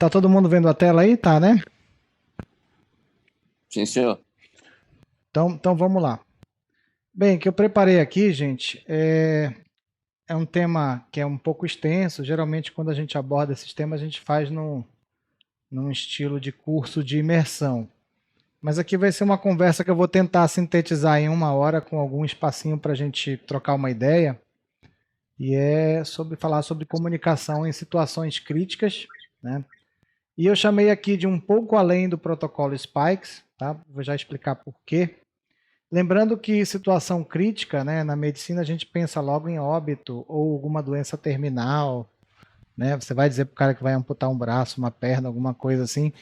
Tá todo mundo vendo a tela aí? Tá, né? Sim, senhor. Então vamos lá. Bem, o que eu preparei aqui, gente, é um tema que é um pouco extenso. Geralmente, quando a gente aborda esses temas, a gente faz num estilo de curso de imersão. Mas aqui vai ser uma conversa que eu vou tentar sintetizar em 1 hora, com algum espacinho para a gente trocar uma ideia. E é sobre falar sobre comunicação em situações críticas, né? E eu chamei aqui de um pouco além do protocolo Spikes, tá? Vou já explicar por quê. Lembrando que situação crítica, né, na medicina a gente pensa logo em óbito ou alguma doença terminal, né? Você vai dizer para o cara que vai amputar um braço, uma perna, alguma coisa assim.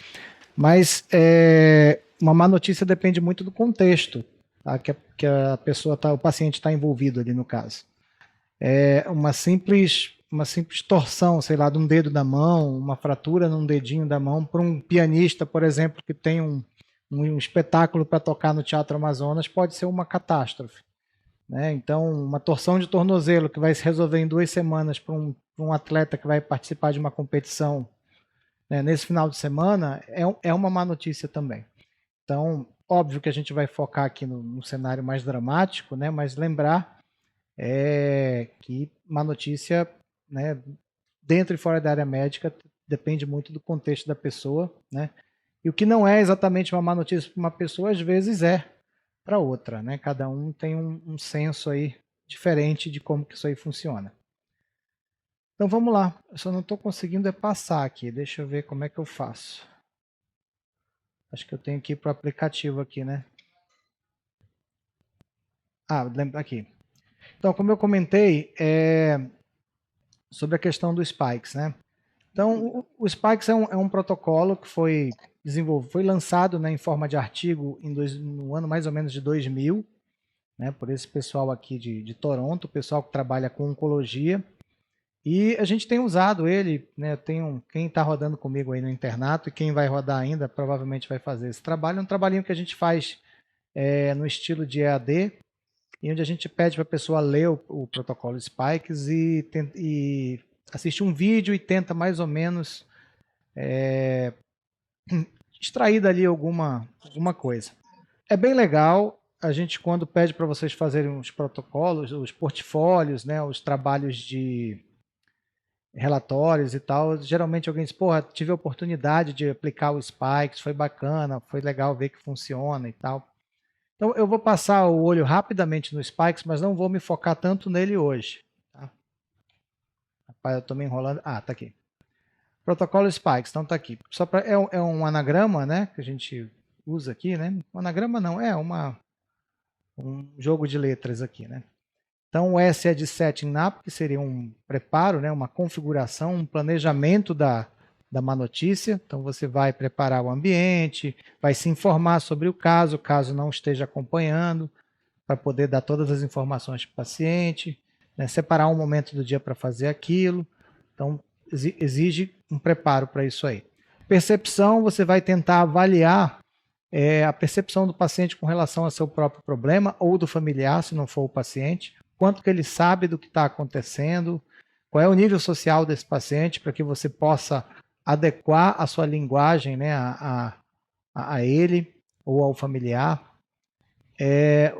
Mas uma má notícia depende muito do contexto, tá? Que a pessoa tá, o paciente está envolvido ali no caso. Uma simples torção, sei lá, de um dedo da mão, uma fratura num dedinho da mão, para um pianista, por exemplo, que tem um espetáculo para tocar no Teatro Amazonas, pode ser uma catástrofe, né? Então, uma torção de tornozelo que vai se resolver em 2 semanas para um atleta que vai participar de uma competição, né, nesse final de semana, é uma má notícia também. Então, óbvio que a gente vai focar aqui no cenário mais dramático, né, mas lembrar que má notícia, né, dentro e fora da área médica, depende muito do contexto da pessoa, né? E o que não é exatamente uma má notícia para uma pessoa, às vezes é para outra, né? Cada um tem um senso aí diferente de como que isso aí funciona. Então vamos lá, eu só não estou conseguindo passar aqui, deixa eu ver como é que eu faço. Acho que eu tenho que ir para o aplicativo aqui, né? Lembra aqui. Então, como eu comentei, sobre a questão do Spikes, né? Então, o Spikes é um protocolo que foi desenvolvido, foi lançado, né, em forma de artigo no ano mais ou menos de 2000, né, por esse pessoal aqui de Toronto, o pessoal que trabalha com oncologia. E a gente tem usado ele, né, quem está rodando comigo aí no internato e quem vai rodar ainda provavelmente vai fazer esse trabalho. É um trabalhinho que a gente faz no estilo de EAD, e onde a gente pede para a pessoa ler o protocolo Spikes e assistir um vídeo e tenta mais ou menos extrair dali alguma coisa. É bem legal. A gente, quando pede para vocês fazerem os protocolos, os portfólios, né, os trabalhos de relatórios e tal, geralmente alguém diz, porra, tive a oportunidade de aplicar o Spikes, foi bacana, foi legal ver que funciona e tal. Então eu vou passar o olho rapidamente no Spikes, mas não vou me focar tanto nele hoje. Tá? Rapaz, eu estou me enrolando. Tá aqui. Protocolo Spikes, então tá aqui. É um anagrama, né, que a gente usa aqui, né? Um anagrama não, um jogo de letras aqui, né? Então o S é de setting up, que seria um preparo, né, uma configuração, um planejamento da má notícia. Então você vai preparar o ambiente, vai se informar sobre o caso não esteja acompanhando, para poder dar todas as informações para o paciente, né, separar um momento do dia para fazer aquilo. Então exige um preparo para isso aí. Percepção, você vai tentar avaliar a percepção do paciente com relação ao seu próprio problema ou do familiar, se não for o paciente, quanto que ele sabe do que está acontecendo, qual é o nível social desse paciente, para que você possa adequar a sua linguagem, né, a ele ou ao familiar.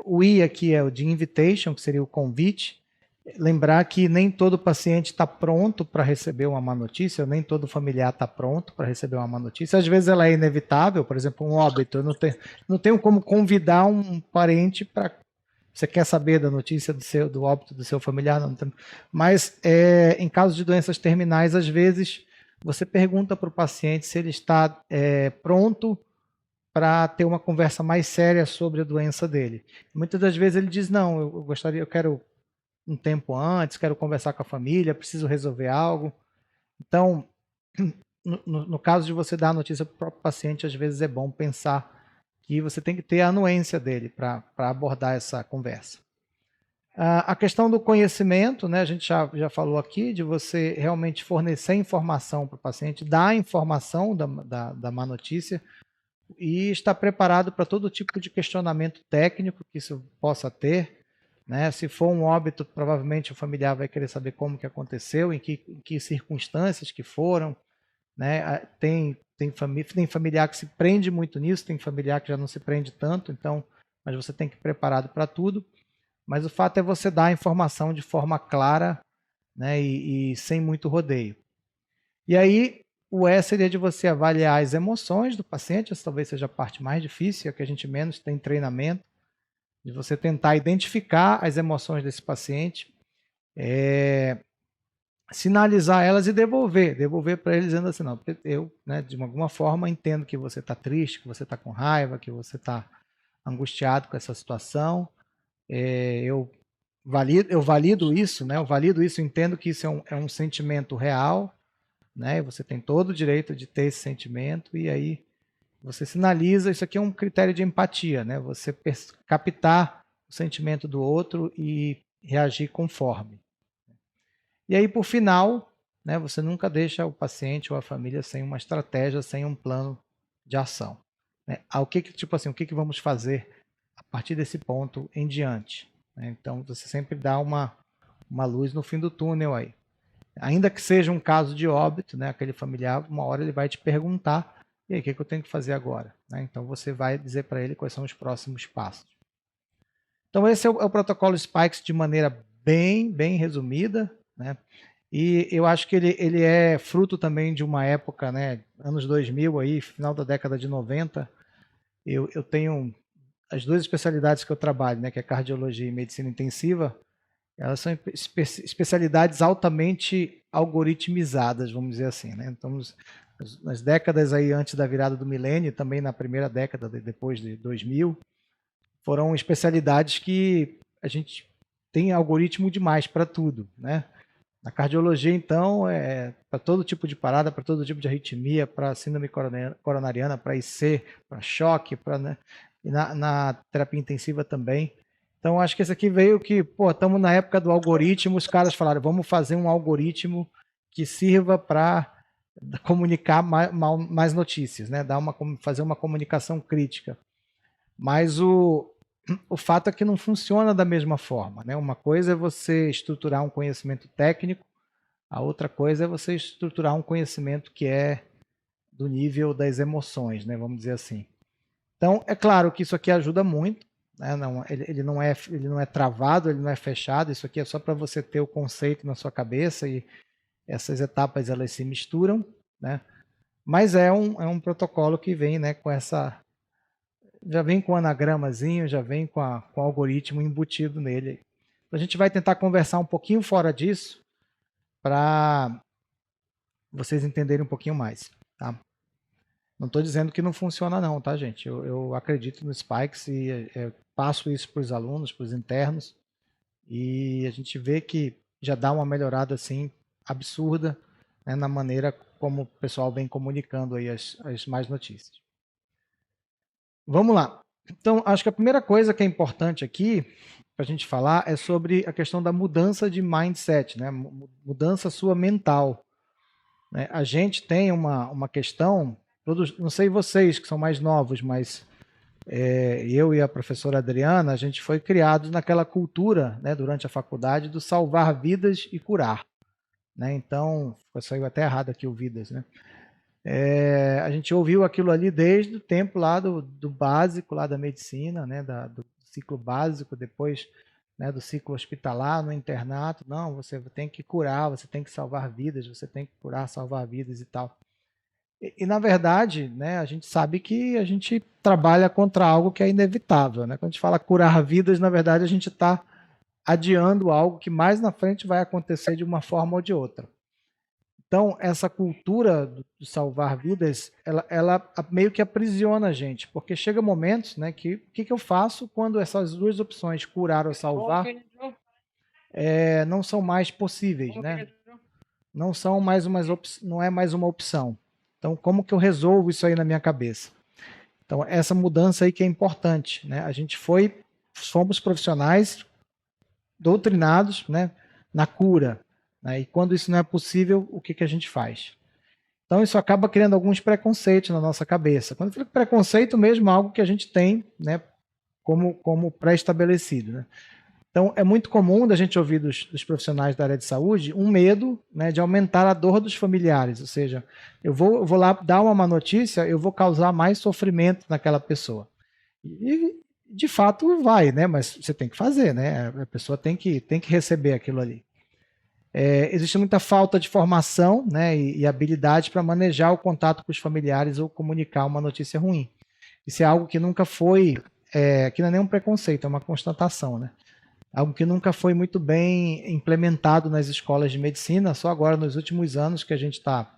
O I aqui é o de invitation, que seria o convite. Lembrar que nem todo paciente está pronto para receber uma má notícia, nem todo familiar está pronto para receber uma má notícia. Às vezes ela é inevitável, por exemplo, um óbito. Eu não tenho como convidar um parente para. Você quer saber da notícia do óbito do seu familiar? Não tem. Mas em caso de doenças terminais, às vezes você pergunta para o paciente se ele está pronto para ter uma conversa mais séria sobre a doença dele. Muitas das vezes ele diz, não, eu quero um tempo antes, quero conversar com a família, preciso resolver algo. Então, no caso de você dar a notícia para o próprio paciente, às vezes é bom pensar que você tem que ter a anuência dele para abordar essa conversa. A questão do conhecimento, né, a gente já falou aqui, de você realmente fornecer informação para o paciente, dar a informação da má notícia e estar preparado para todo tipo de questionamento técnico que isso possa ter. Né? Se for um óbito, provavelmente o familiar vai querer saber como que aconteceu, em que circunstâncias que foram, né? Tem familiar que se prende muito nisso, tem familiar que já não se prende tanto, então, mas você tem que ir preparado para tudo. Mas o fato é você dar a informação de forma clara, né, e sem muito rodeio. E aí, o E seria de você avaliar as emoções do paciente, essa talvez seja a parte mais difícil, é a que a gente menos tem treinamento, de você tentar identificar as emoções desse paciente, sinalizar elas e devolver para eles dizendo assim, não, eu, né, de alguma forma entendo que você está triste, que você está com raiva, que você está angustiado com essa situação, eu valido isso, né, eu valido isso, entendo que isso é um sentimento real, né, você tem todo o direito de ter esse sentimento, e aí você sinaliza, isso aqui é um critério de empatia, né, você captar o sentimento do outro e reagir conforme. E aí, por final, né, você nunca deixa o paciente ou a família sem uma estratégia, sem um plano de ação. Né? Tipo assim, o que vamos fazer a partir desse ponto em diante? Né? Então, você sempre dá uma luz no fim do túnel aí. Ainda que seja um caso de óbito, né, aquele familiar, uma hora ele vai te perguntar, e aí, o que eu tenho que fazer agora? Né? Então, você vai dizer para ele quais são os próximos passos. Então, esse é o protocolo Spikes de maneira bem resumida, né? E eu acho que ele é fruto também de uma época, né, anos 2000, aí, final da década de 90. Eu tenho as duas especialidades que eu trabalho, né, que é cardiologia e medicina intensiva, elas são especialidades altamente algoritmizadas, vamos dizer assim, né? Então, nas décadas aí antes da virada do milênio, também na primeira década depois de 2000, foram especialidades que a gente tem algoritmo demais para tudo, né? Na cardiologia, então, para todo tipo de parada, para todo tipo de arritmia, para síndrome coronariana, para IC, para choque, né? E na terapia intensiva também. Então, acho que esse aqui veio que, pô, estamos na época do algoritmo, os caras falaram, vamos fazer um algoritmo que sirva para comunicar mais notícias, né? Fazer uma comunicação crítica. Mas o fato é que não funciona da mesma forma, né? Uma coisa é você estruturar um conhecimento técnico, a outra coisa é você estruturar um conhecimento que é do nível das emoções, né? Vamos dizer assim. Então, é claro que isso aqui ajuda muito, né? Ele não é travado, ele não é fechado, isso aqui é só para você ter o conceito na sua cabeça e essas etapas elas se misturam, né? Mas é um protocolo que vem, né, com essa... Já vem com o anagramazinho, já vem com o algoritmo embutido nele. A gente vai tentar conversar um pouquinho fora disso para vocês entenderem um pouquinho mais, tá? Não estou dizendo que não funciona não, tá, gente? Eu acredito no Spikes e passo isso para os alunos, para os internos, e a gente vê que já dá uma melhorada assim absurda, né, na maneira como o pessoal vem comunicando aí as mais notícias. Vamos lá. Então, acho que a primeira coisa que é importante aqui para a gente falar é sobre a questão da mudança de mindset, né? Mudança sua mental. Né? A gente tem uma questão, não sei vocês que são mais novos, mas eu e a professora Adriana, a gente foi criados naquela cultura, né, durante a faculdade, do salvar vidas e curar. Né? Então, saiu até errado aqui o vidas, né? A gente ouviu aquilo ali desde o tempo lá do básico, lá da medicina, né, do ciclo básico, depois, né, do ciclo hospitalar, no internato. Não, você tem que curar, você tem que salvar vidas, você tem que curar, salvar vidas e tal. E na verdade, né, a gente sabe que a gente trabalha contra algo que é inevitável. Né? Quando a gente fala curar vidas, na verdade, a gente está adiando algo que mais na frente vai acontecer de uma forma ou de outra. Então, essa cultura de salvar vidas, ela meio que aprisiona a gente, porque chega momentos, né, que o que eu faço quando essas duas opções, curar ou salvar, não são mais possíveis, né? Não são mais não é mais uma opção. Então, como que eu resolvo isso aí na minha cabeça? Então, essa mudança aí que é importante, né? A gente fomos profissionais doutrinados, né, na cura, né? E quando isso não é possível, o que a gente faz? Então, isso acaba criando alguns preconceitos na nossa cabeça. Quando eu falo preconceito mesmo, é algo que a gente tem, né, como pré-estabelecido. Né? Então, é muito comum da gente ouvir dos profissionais da área de saúde um medo, né, de aumentar a dor dos familiares, ou seja, eu vou lá dar uma má notícia, eu vou causar mais sofrimento naquela pessoa. E, de fato, vai, né, mas você tem que fazer, né, a pessoa tem que receber aquilo ali. Existe muita falta de formação, né, e habilidade para manejar o contato com os familiares ou comunicar uma notícia ruim. Isso é algo que nunca foi, que não é nenhum preconceito, é uma constatação, né? Algo que nunca foi muito bem implementado nas escolas de medicina, só agora nos últimos anos que a gente está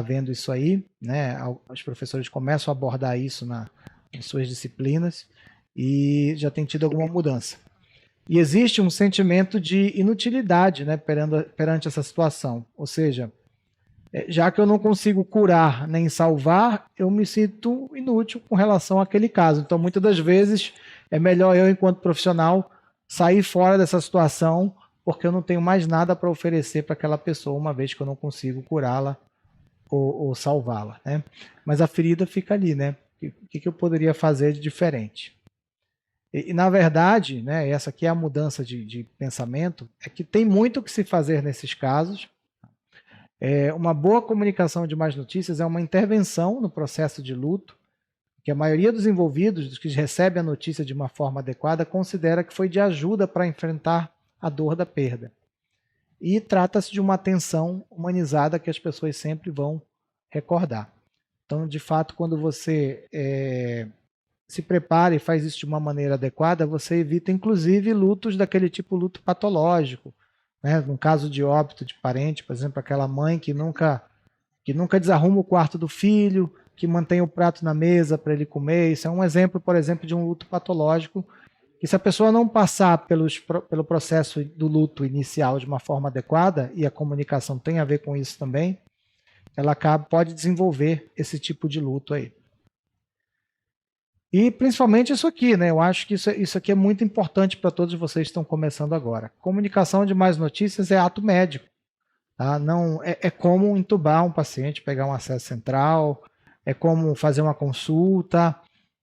vendo isso aí, né? Os professores começam a abordar isso em suas disciplinas e já tem tido alguma mudança. E existe um sentimento de inutilidade, né, perante essa situação, ou seja, já que eu não consigo curar nem salvar, eu me sinto inútil com relação àquele caso. Então, muitas das vezes, é melhor eu, enquanto profissional, sair fora dessa situação, porque eu não tenho mais nada para oferecer para aquela pessoa, uma vez que eu não consigo curá-la ou salvá-la, né? Mas a ferida fica ali, né? O que eu poderia fazer de diferente? E na verdade, né, essa aqui é a mudança de pensamento, é que tem muito o que se fazer nesses casos. Uma boa comunicação de más notícias é uma intervenção no processo de luto, que a maioria dos envolvidos, dos que recebem a notícia de uma forma adequada, considera que foi de ajuda para enfrentar a dor da perda. E trata-se de uma atenção humanizada que as pessoas sempre vão recordar. Então, de fato, quando você se prepara e faz isso de uma maneira adequada, você evita, inclusive, lutos daquele tipo luto patológico. Né? No caso de óbito de parente, por exemplo, aquela mãe que nunca desarruma o quarto do filho, que mantém o prato na mesa para ele comer. Isso é um exemplo, por exemplo, de um luto patológico, que se a pessoa não passar pelo processo do luto inicial de uma forma adequada, e a comunicação tem a ver com isso também, ela pode desenvolver esse tipo de luto aí. E principalmente isso aqui, né? Eu acho que isso aqui é muito importante para todos vocês que estão começando agora. Comunicação de más notícias é ato médico. Tá? Não, é como entubar um paciente, pegar um acesso central, é como fazer uma consulta,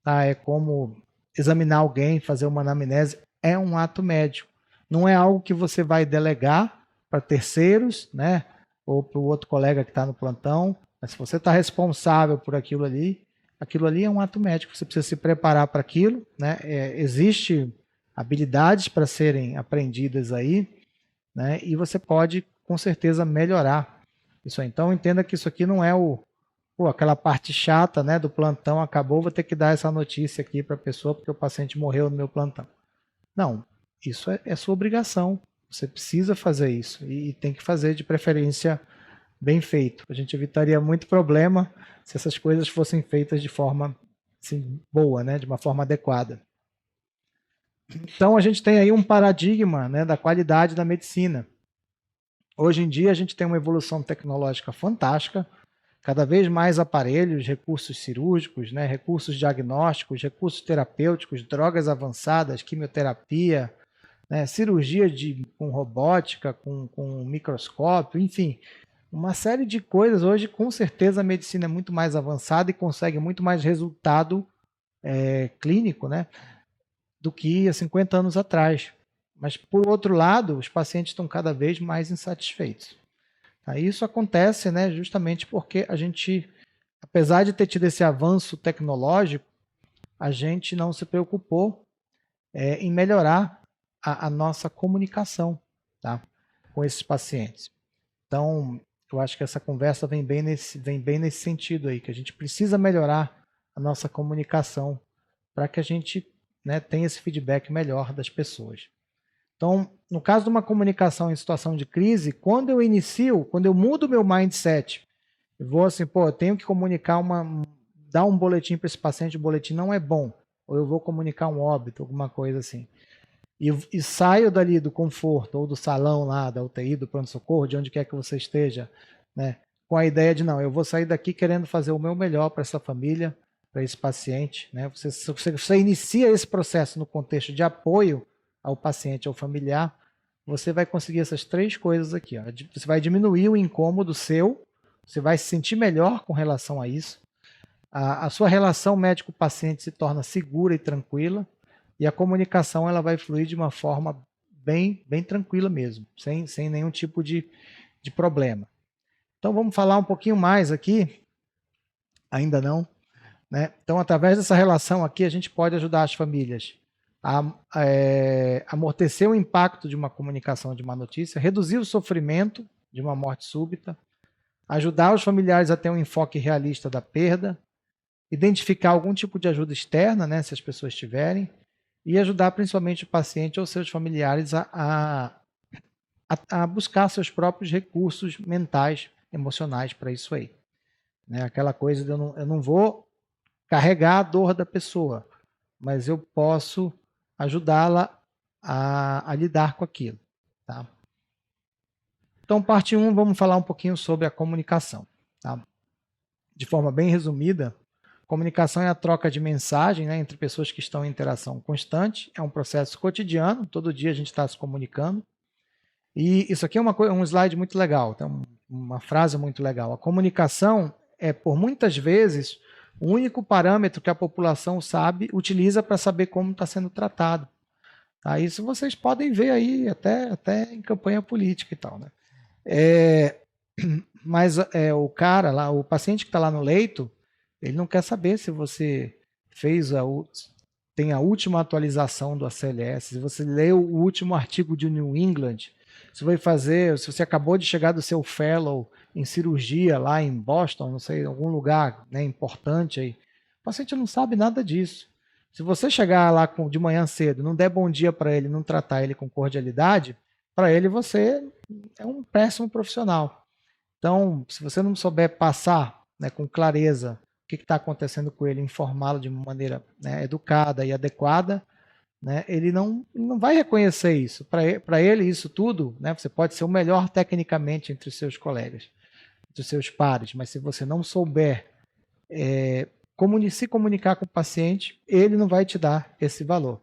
tá? É como examinar alguém, fazer uma anamnese. É um ato médico. Não é algo que você vai delegar para terceiros, né? Ou para o outro colega que está no plantão. Mas se você está responsável por aquilo ali é um ato médico. Você precisa se preparar para aquilo, né? Existe habilidades para serem aprendidas aí, né? E você pode com certeza melhorar isso aí. Então entenda que isso aqui não é aquela parte chata, né, do plantão, acabou, vou ter que dar essa notícia aqui para a pessoa porque o paciente morreu no meu plantão. Não, isso é sua obrigação. Você precisa fazer isso e tem que fazer de preferência bem feito. A gente evitaria muito problema se essas coisas fossem feitas de forma assim, boa, né, de uma forma adequada. Então a gente tem aí um paradigma, né, da qualidade da medicina. Hoje em dia a gente tem uma evolução tecnológica fantástica, cada vez mais aparelhos, recursos cirúrgicos, né, recursos diagnósticos, recursos terapêuticos, drogas avançadas, quimioterapia, né, cirurgia com robótica, com microscópio, enfim, uma série de coisas. Hoje, com certeza, a medicina é muito mais avançada e consegue muito mais resultado clínico, né, do que há 50 anos atrás. Mas, por outro lado, os pacientes estão cada vez mais insatisfeitos. Isso acontece, né, justamente porque a gente, apesar de ter tido esse avanço tecnológico, a gente não se preocupou em melhorar a nossa comunicação, tá, com esses pacientes. Então, eu acho que essa conversa vem bem nesse sentido aí, que a gente precisa melhorar a nossa comunicação para que a gente, né, tenha esse feedback melhor das pessoas. Então, no caso de uma comunicação em situação de crise, quando eu mudo o meu mindset, eu vou assim, eu tenho que comunicar dar um boletim para esse paciente, o boletim não é bom, ou eu vou comunicar um óbito, alguma coisa assim. E saio dali do conforto, ou do salão lá, da UTI, do pronto-socorro, de onde quer que você esteja, né, com a ideia de, não, eu vou sair daqui querendo fazer o meu melhor para essa família, para esse paciente, né? Você inicia esse processo no contexto de apoio ao paciente, ao familiar, você vai conseguir essas três coisas aqui. Ó. Você vai diminuir o incômodo seu, você vai se sentir melhor com relação a isso, a sua relação médico-paciente se torna segura e tranquila, e a comunicação ela vai fluir de uma forma bem tranquila mesmo, sem nenhum tipo de problema. Então vamos falar um pouquinho mais aqui, ainda não, né? Então através dessa relação aqui a gente pode ajudar as famílias a amortecer o impacto de uma comunicação de má notícia, reduzir o sofrimento de uma morte súbita, ajudar os familiares a ter um enfoque realista da perda, identificar algum tipo de ajuda externa, né, se as pessoas tiverem, e ajudar principalmente o paciente ou seus familiares a buscar seus próprios recursos mentais, emocionais para isso aí. Né? Aquela coisa de eu não vou carregar a dor da pessoa, mas eu posso ajudá-la a lidar com aquilo. Tá? Então, parte 1, vamos falar um pouquinho sobre a comunicação. Tá? De forma bem resumida, comunicação é a troca de mensagem, né, entre pessoas que estão em interação constante, é um processo cotidiano, todo dia a gente está se comunicando. E isso aqui é um slide muito legal, então, uma frase muito legal. A comunicação é, por muitas vezes, o único parâmetro que a população utiliza para saber como está sendo tratado. Tá? Isso vocês podem ver aí até em campanha política e tal. Né? Mas o cara lá, o paciente que está lá no leito, ele não quer saber se você tem a última atualização do ACLS, se você leu o último artigo de New England, se você acabou de chegar do seu fellow em cirurgia lá em Boston, não sei, em algum lugar, né, importante aí. O paciente não sabe nada disso. Se você chegar lá de manhã cedo, não der bom dia para ele, não tratar ele com cordialidade, para ele você é um péssimo profissional. Então, se você não souber passar, né, com clareza o que está acontecendo com ele, informá-lo de uma maneira, né, educada e adequada, né, ele não vai reconhecer isso. Para ele, isso tudo, né, você pode ser o melhor tecnicamente entre os seus colegas, entre os seus pares, mas se você não souber se comunicar com o paciente, ele não vai te dar esse valor.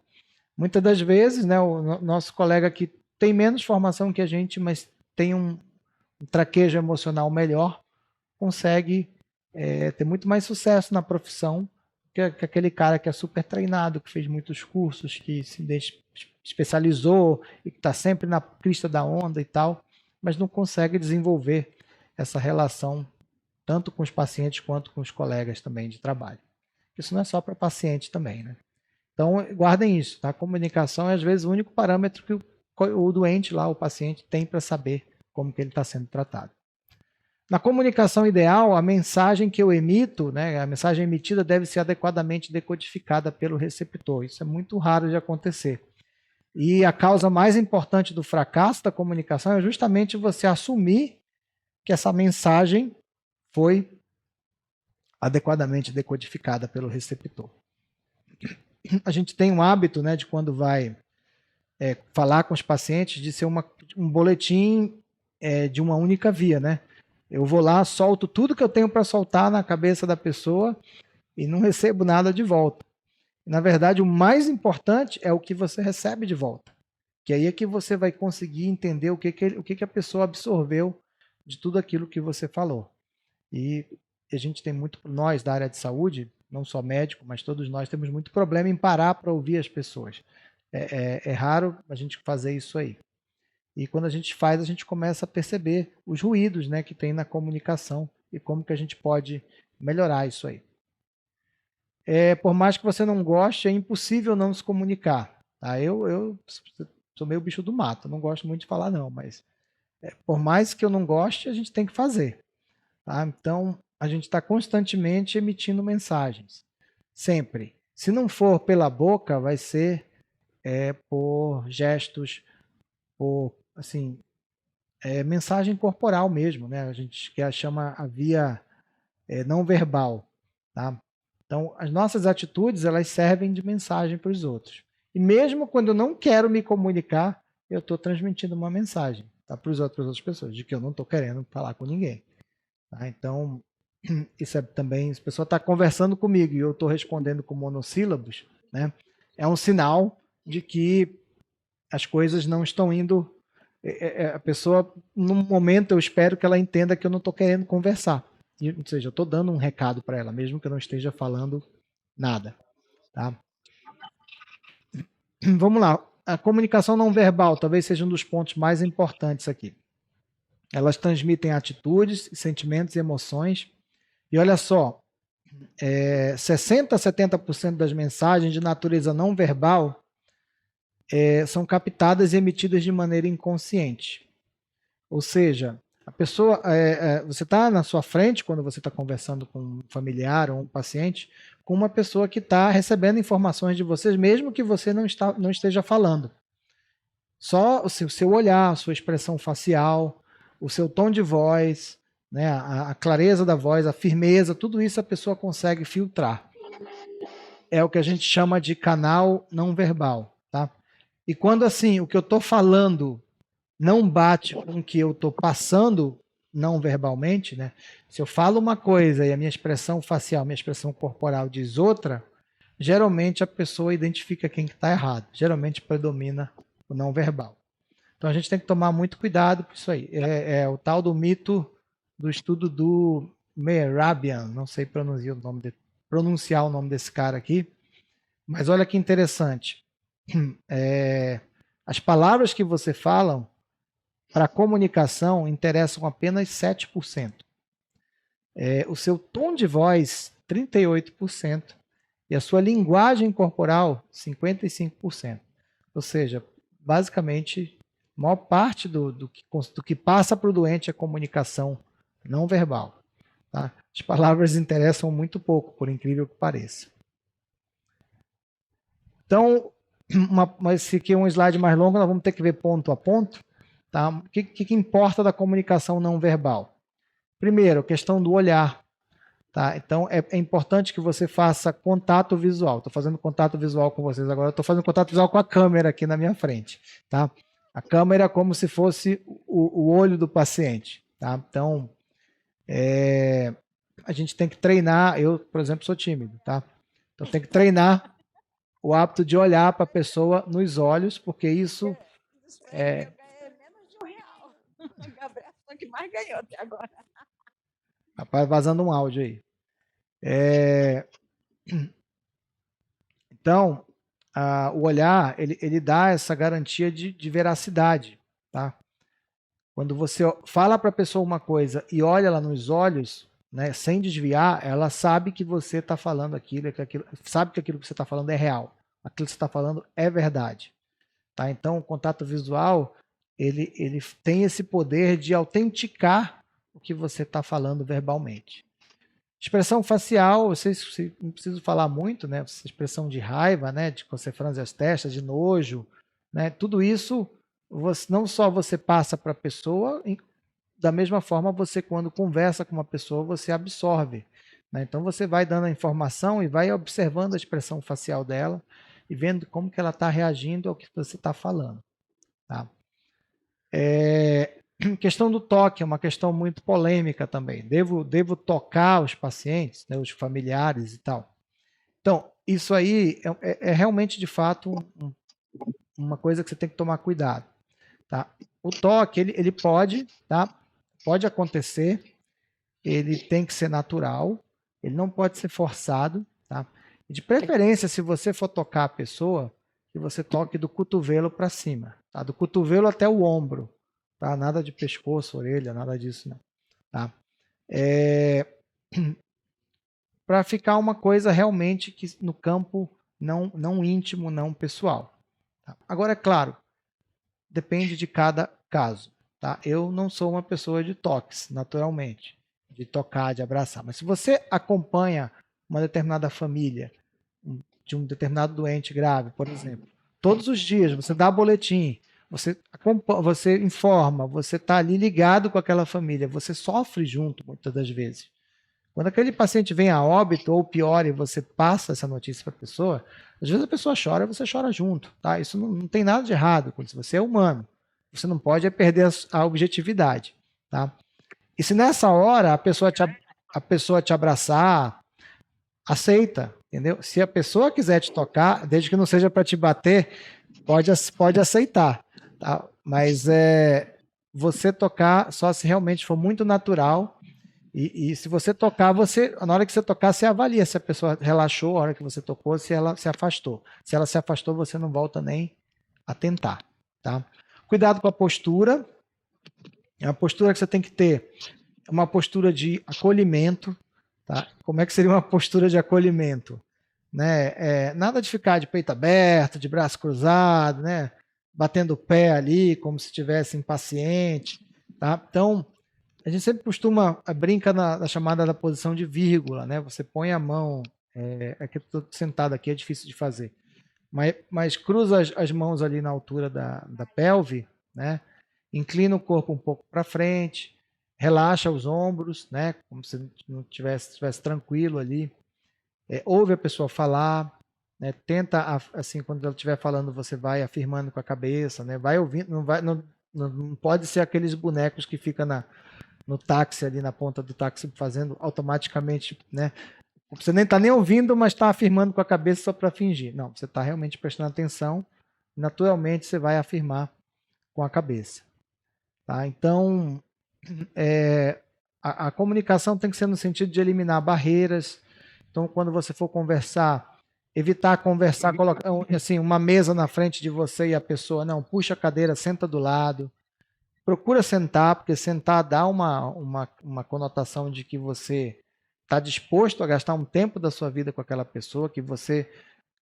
Muitas das vezes, né, o nosso colega que tem menos formação que a gente, mas tem um traquejo emocional melhor, consegue ter muito mais sucesso na profissão que aquele cara que é super treinado, que fez muitos cursos, que se especializou e que está sempre na crista da onda e tal, mas não consegue desenvolver essa relação tanto com os pacientes quanto com os colegas também de trabalho. Isso não é só para paciente também, né? Então, guardem isso, tá? A comunicação é às vezes o único parâmetro que o doente lá, o paciente, tem para saber como que ele está sendo tratado. Na comunicação ideal, a mensagem que eu emito, né, a mensagem emitida deve ser adequadamente decodificada pelo receptor. Isso é muito raro de acontecer. E a causa mais importante do fracasso da comunicação é justamente você assumir que essa mensagem foi adequadamente decodificada pelo receptor. A gente tem um hábito, né, de quando vai falar com os pacientes, de ser um boletim de uma única via, né? Eu vou lá, solto tudo que eu tenho para soltar na cabeça da pessoa e não recebo nada de volta. Na verdade, o mais importante é o que você recebe de volta. Que aí é que você vai conseguir entender o que a pessoa absorveu de tudo aquilo que você falou. E a gente tem muito, nós da área de saúde, não só médico, mas todos nós temos muito problema em parar para ouvir as pessoas. É raro a gente fazer isso aí. E quando a gente faz, a gente começa a perceber os ruídos, né, que tem na comunicação e como que a gente pode melhorar isso aí. Por mais que você não goste, é impossível não se comunicar. Tá? Eu sou meio bicho do mato, não gosto muito de falar não, mas por mais que eu não goste, a gente tem que fazer. Tá? Então, a gente está constantemente emitindo mensagens. Sempre. Se não for pela boca, vai ser por gestos, por assim, mensagem corporal mesmo, né? A gente chama a via não verbal, tá? Então, as nossas atitudes, elas servem de mensagem para os outros. E mesmo quando eu não quero me comunicar, eu estou transmitindo uma mensagem, tá? Para as outras pessoas, de que eu não estou querendo falar com ninguém. Tá? Então, isso é também, se a pessoa está conversando comigo e eu estou respondendo com monossílabos, né? É um sinal de que as coisas não estão indo. A pessoa, num momento, eu espero que ela entenda que eu não estou querendo conversar. Ou seja, eu estou dando um recado para ela, mesmo que eu não esteja falando nada. Tá? Vamos lá. A comunicação não verbal talvez seja um dos pontos mais importantes aqui. Elas transmitem atitudes, sentimentos e emoções. E olha só, 60% a 70% das mensagens de natureza não verbal são captadas e emitidas de maneira inconsciente. Ou seja, a pessoa, você está na sua frente, quando você está conversando com um familiar ou um paciente, com uma pessoa que está recebendo informações de vocês, mesmo que você não esteja falando. Só o seu olhar, a sua expressão facial, o seu tom de voz, né, a clareza da voz, a firmeza, tudo isso a pessoa consegue filtrar. É o que a gente chama de canal não verbal. Tá? E quando assim, o que eu estou falando não bate com o que eu estou passando não verbalmente, né? Se eu falo uma coisa e a minha expressão facial, minha expressão corporal diz outra, geralmente a pessoa identifica quem está errado. Geralmente predomina o não verbal. Então a gente tem que tomar muito cuidado com isso aí. É o tal do mito do estudo do Mehrabian, não sei pronunciar o nome desse cara aqui, mas olha que interessante. As palavras que você fala para a comunicação interessam apenas 7%. O seu tom de voz, 38%. E a sua linguagem corporal, 55%. Ou seja, basicamente, a maior parte do que passa para o doente é comunicação não verbal. Tá? As palavras interessam muito pouco, por incrível que pareça. Então, mas se aqui é um slide mais longo, nós vamos ter que ver ponto a ponto. Tá? O que importa da comunicação não verbal? Primeiro, a questão do olhar. Tá? Então, é importante que você faça contato visual. Estou fazendo contato visual com vocês agora. Estou fazendo contato visual com a câmera aqui na minha frente. Tá? A câmera é como se fosse o olho do paciente. Tá? Então, a gente tem que treinar. Eu, por exemplo, sou tímido. Tá? Então, tem que treinar o hábito de olhar para a pessoa nos olhos, porque isso é menos de R$1. O Gabriel foi o que mais ganhou até agora. Rapaz, vazando um áudio aí. Então, o olhar, ele dá essa garantia de veracidade. Tá? Quando você fala para a pessoa uma coisa e olha ela nos olhos, né, sem desviar, ela sabe que você está falando sabe que aquilo que você está falando é real. Aquilo que você está falando é verdade. Tá? Então, o contato visual, ele tem esse poder de autenticar o que você está falando verbalmente. Expressão facial, não preciso falar muito, né? Expressão de raiva, né? De você franze as testas, de nojo, né? Tudo isso, não só você passa para a pessoa, da mesma forma você, quando conversa com uma pessoa, você absorve. Né? Então você vai dando a informação e vai observando a expressão facial dela e vendo como que ela está reagindo ao que você está falando. Tá? Questão do toque é uma questão muito polêmica também. Devo tocar os pacientes, né, os familiares e tal. Então, isso aí é realmente, de fato, uma coisa que você tem que tomar cuidado. Tá? O toque, ele pode acontecer, ele tem que ser natural, ele não pode ser forçado. Tá? E de preferência, se você for tocar a pessoa, que você toque do cotovelo para cima, tá? Do cotovelo até o ombro. Tá? Nada de pescoço, orelha, nada disso não. Tá? Para ficar uma coisa realmente que no campo não íntimo, não pessoal. Tá? Agora, é claro, depende de cada caso. Tá? Eu não sou uma pessoa de toques, naturalmente, de tocar, de abraçar. Mas se você acompanha uma determinada família, de um determinado doente grave, por exemplo, todos os dias você dá boletim, você informa, você está ali ligado com aquela família, você sofre junto muitas das vezes. Quando aquele paciente vem a óbito ou pior e você passa essa notícia para a pessoa, às vezes a pessoa chora e você chora junto. Tá? Isso não tem nada de errado, quando você é humano. Você não pode perder a objetividade. Tá? E se nessa hora a pessoa te abraçar, aceita, entendeu? Se a pessoa quiser te tocar, desde que não seja para te bater, pode aceitar. Tá? Mas você tocar só se realmente for muito natural E se você tocar, na hora que você tocar, você avalia se a pessoa relaxou, a hora que você tocou, se ela se afastou. Se ela se afastou, você não volta nem a tentar, tá? Cuidado com a postura. A postura que você tem que ter é uma postura de acolhimento, tá? Como é que seria uma postura de acolhimento? Né? Nada de ficar de peito aberto, de braço cruzado, né? Batendo o pé ali, como se estivesse impaciente, tá? Então, a gente sempre brinca na chamada da posição de vírgula, né? Você põe a mão, aqui eu estou sentado aqui, é difícil de fazer, mas cruza as mãos ali na altura da pelve, né? Inclina o corpo um pouco para frente, relaxa os ombros, né? Como se não tivesse tranquilo ali. Ouve a pessoa falar, né? Tenta, assim, quando ela estiver falando, você vai afirmando com a cabeça, né? Vai ouvindo, não pode ser aqueles bonecos que ficam no táxi, ali na ponta do táxi, fazendo automaticamente, né? Você nem está nem ouvindo, mas está afirmando com a cabeça só para fingir. Não, você está realmente prestando atenção, naturalmente você vai afirmar com a cabeça. Tá? Então, a comunicação tem que ser no sentido de eliminar barreiras. Então, quando você for conversar, evitar conversar, colocar assim, uma mesa na frente de você e a pessoa, não, puxa a cadeira, senta do lado. Procura sentar, porque sentar dá uma conotação de que você está disposto a gastar um tempo da sua vida com aquela pessoa, que você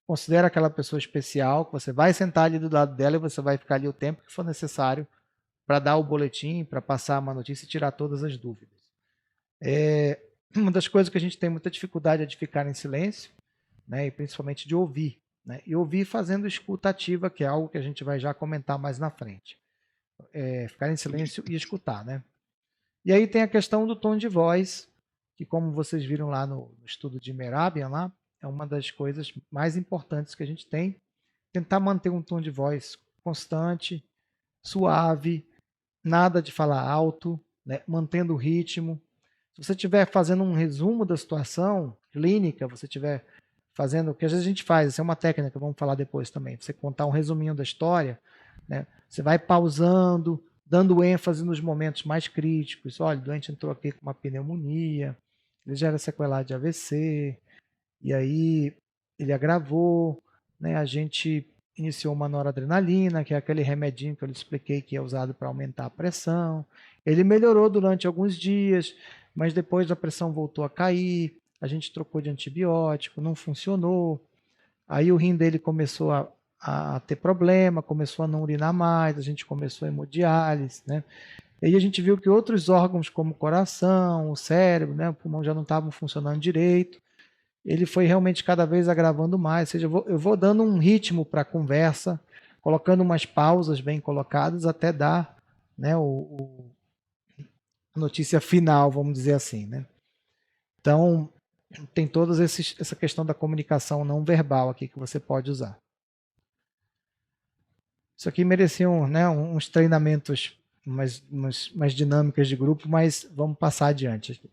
considera aquela pessoa especial, que você vai sentar ali do lado dela e você vai ficar ali o tempo que for necessário para dar o boletim, para passar uma notícia e tirar todas as dúvidas. Uma das coisas que a gente tem muita dificuldade é de ficar em silêncio, né, e principalmente de ouvir. Né, e ouvir fazendo escuta ativa, que é algo que a gente vai já comentar mais na frente. Ficar em silêncio e escutar, né? E aí tem a questão do tom de voz, que como vocês viram lá no estudo de Mehrabian, lá, é uma das coisas mais importantes que a gente tem. Tentar manter um tom de voz constante, suave, nada de falar alto, né? Mantendo o ritmo. Se você estiver fazendo um resumo da situação clínica, você estiver fazendo, que às vezes a gente faz, isso é uma técnica, vamos falar depois também, você contar um resuminho da história, né? Você vai pausando, dando ênfase nos momentos mais críticos. Olha, o doente entrou aqui com uma pneumonia, ele já era sequelado de AVC, e aí ele agravou, né? A gente iniciou uma noradrenalina, que é aquele remedinho que eu lhe expliquei que é usado para aumentar a pressão. Ele melhorou durante alguns dias, mas depois a pressão voltou a cair, a gente trocou de antibiótico, não funcionou. Aí o rim dele começou a ter problema, começou a não urinar mais, a gente começou a hemodiálise, né? E aí a gente viu que outros órgãos, como o coração, o cérebro, né, o pulmão já não estavam funcionando direito. Ele foi realmente cada vez agravando mais, ou seja, eu vou dando um ritmo para a conversa, colocando umas pausas bem colocadas até dar, né, a notícia final, vamos dizer assim, né? Então, tem toda essa questão da comunicação não verbal aqui que você pode usar. Isso aqui merecia né, uns treinamentos, umas dinâmicas de grupo, mas vamos passar adiante aqui.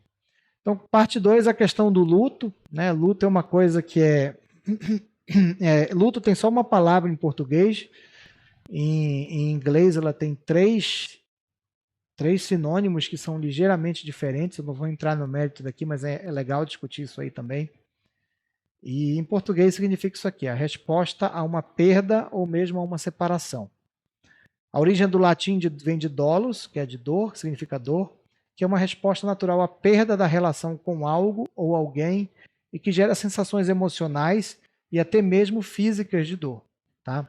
Então, parte 2, a questão do luto. Né? Luto é uma coisa que luto tem só uma palavra em português. Em inglês, ela tem três sinônimos que são ligeiramente diferentes. Eu não vou entrar no mérito daqui, mas é legal discutir isso aí também. E em português significa isso aqui, a resposta a uma perda ou mesmo a uma separação. A origem do latim vem de dolus, que é de dor, que significa dor, que é uma resposta natural à perda da relação com algo ou alguém e que gera sensações emocionais e até mesmo físicas de dor. Tá?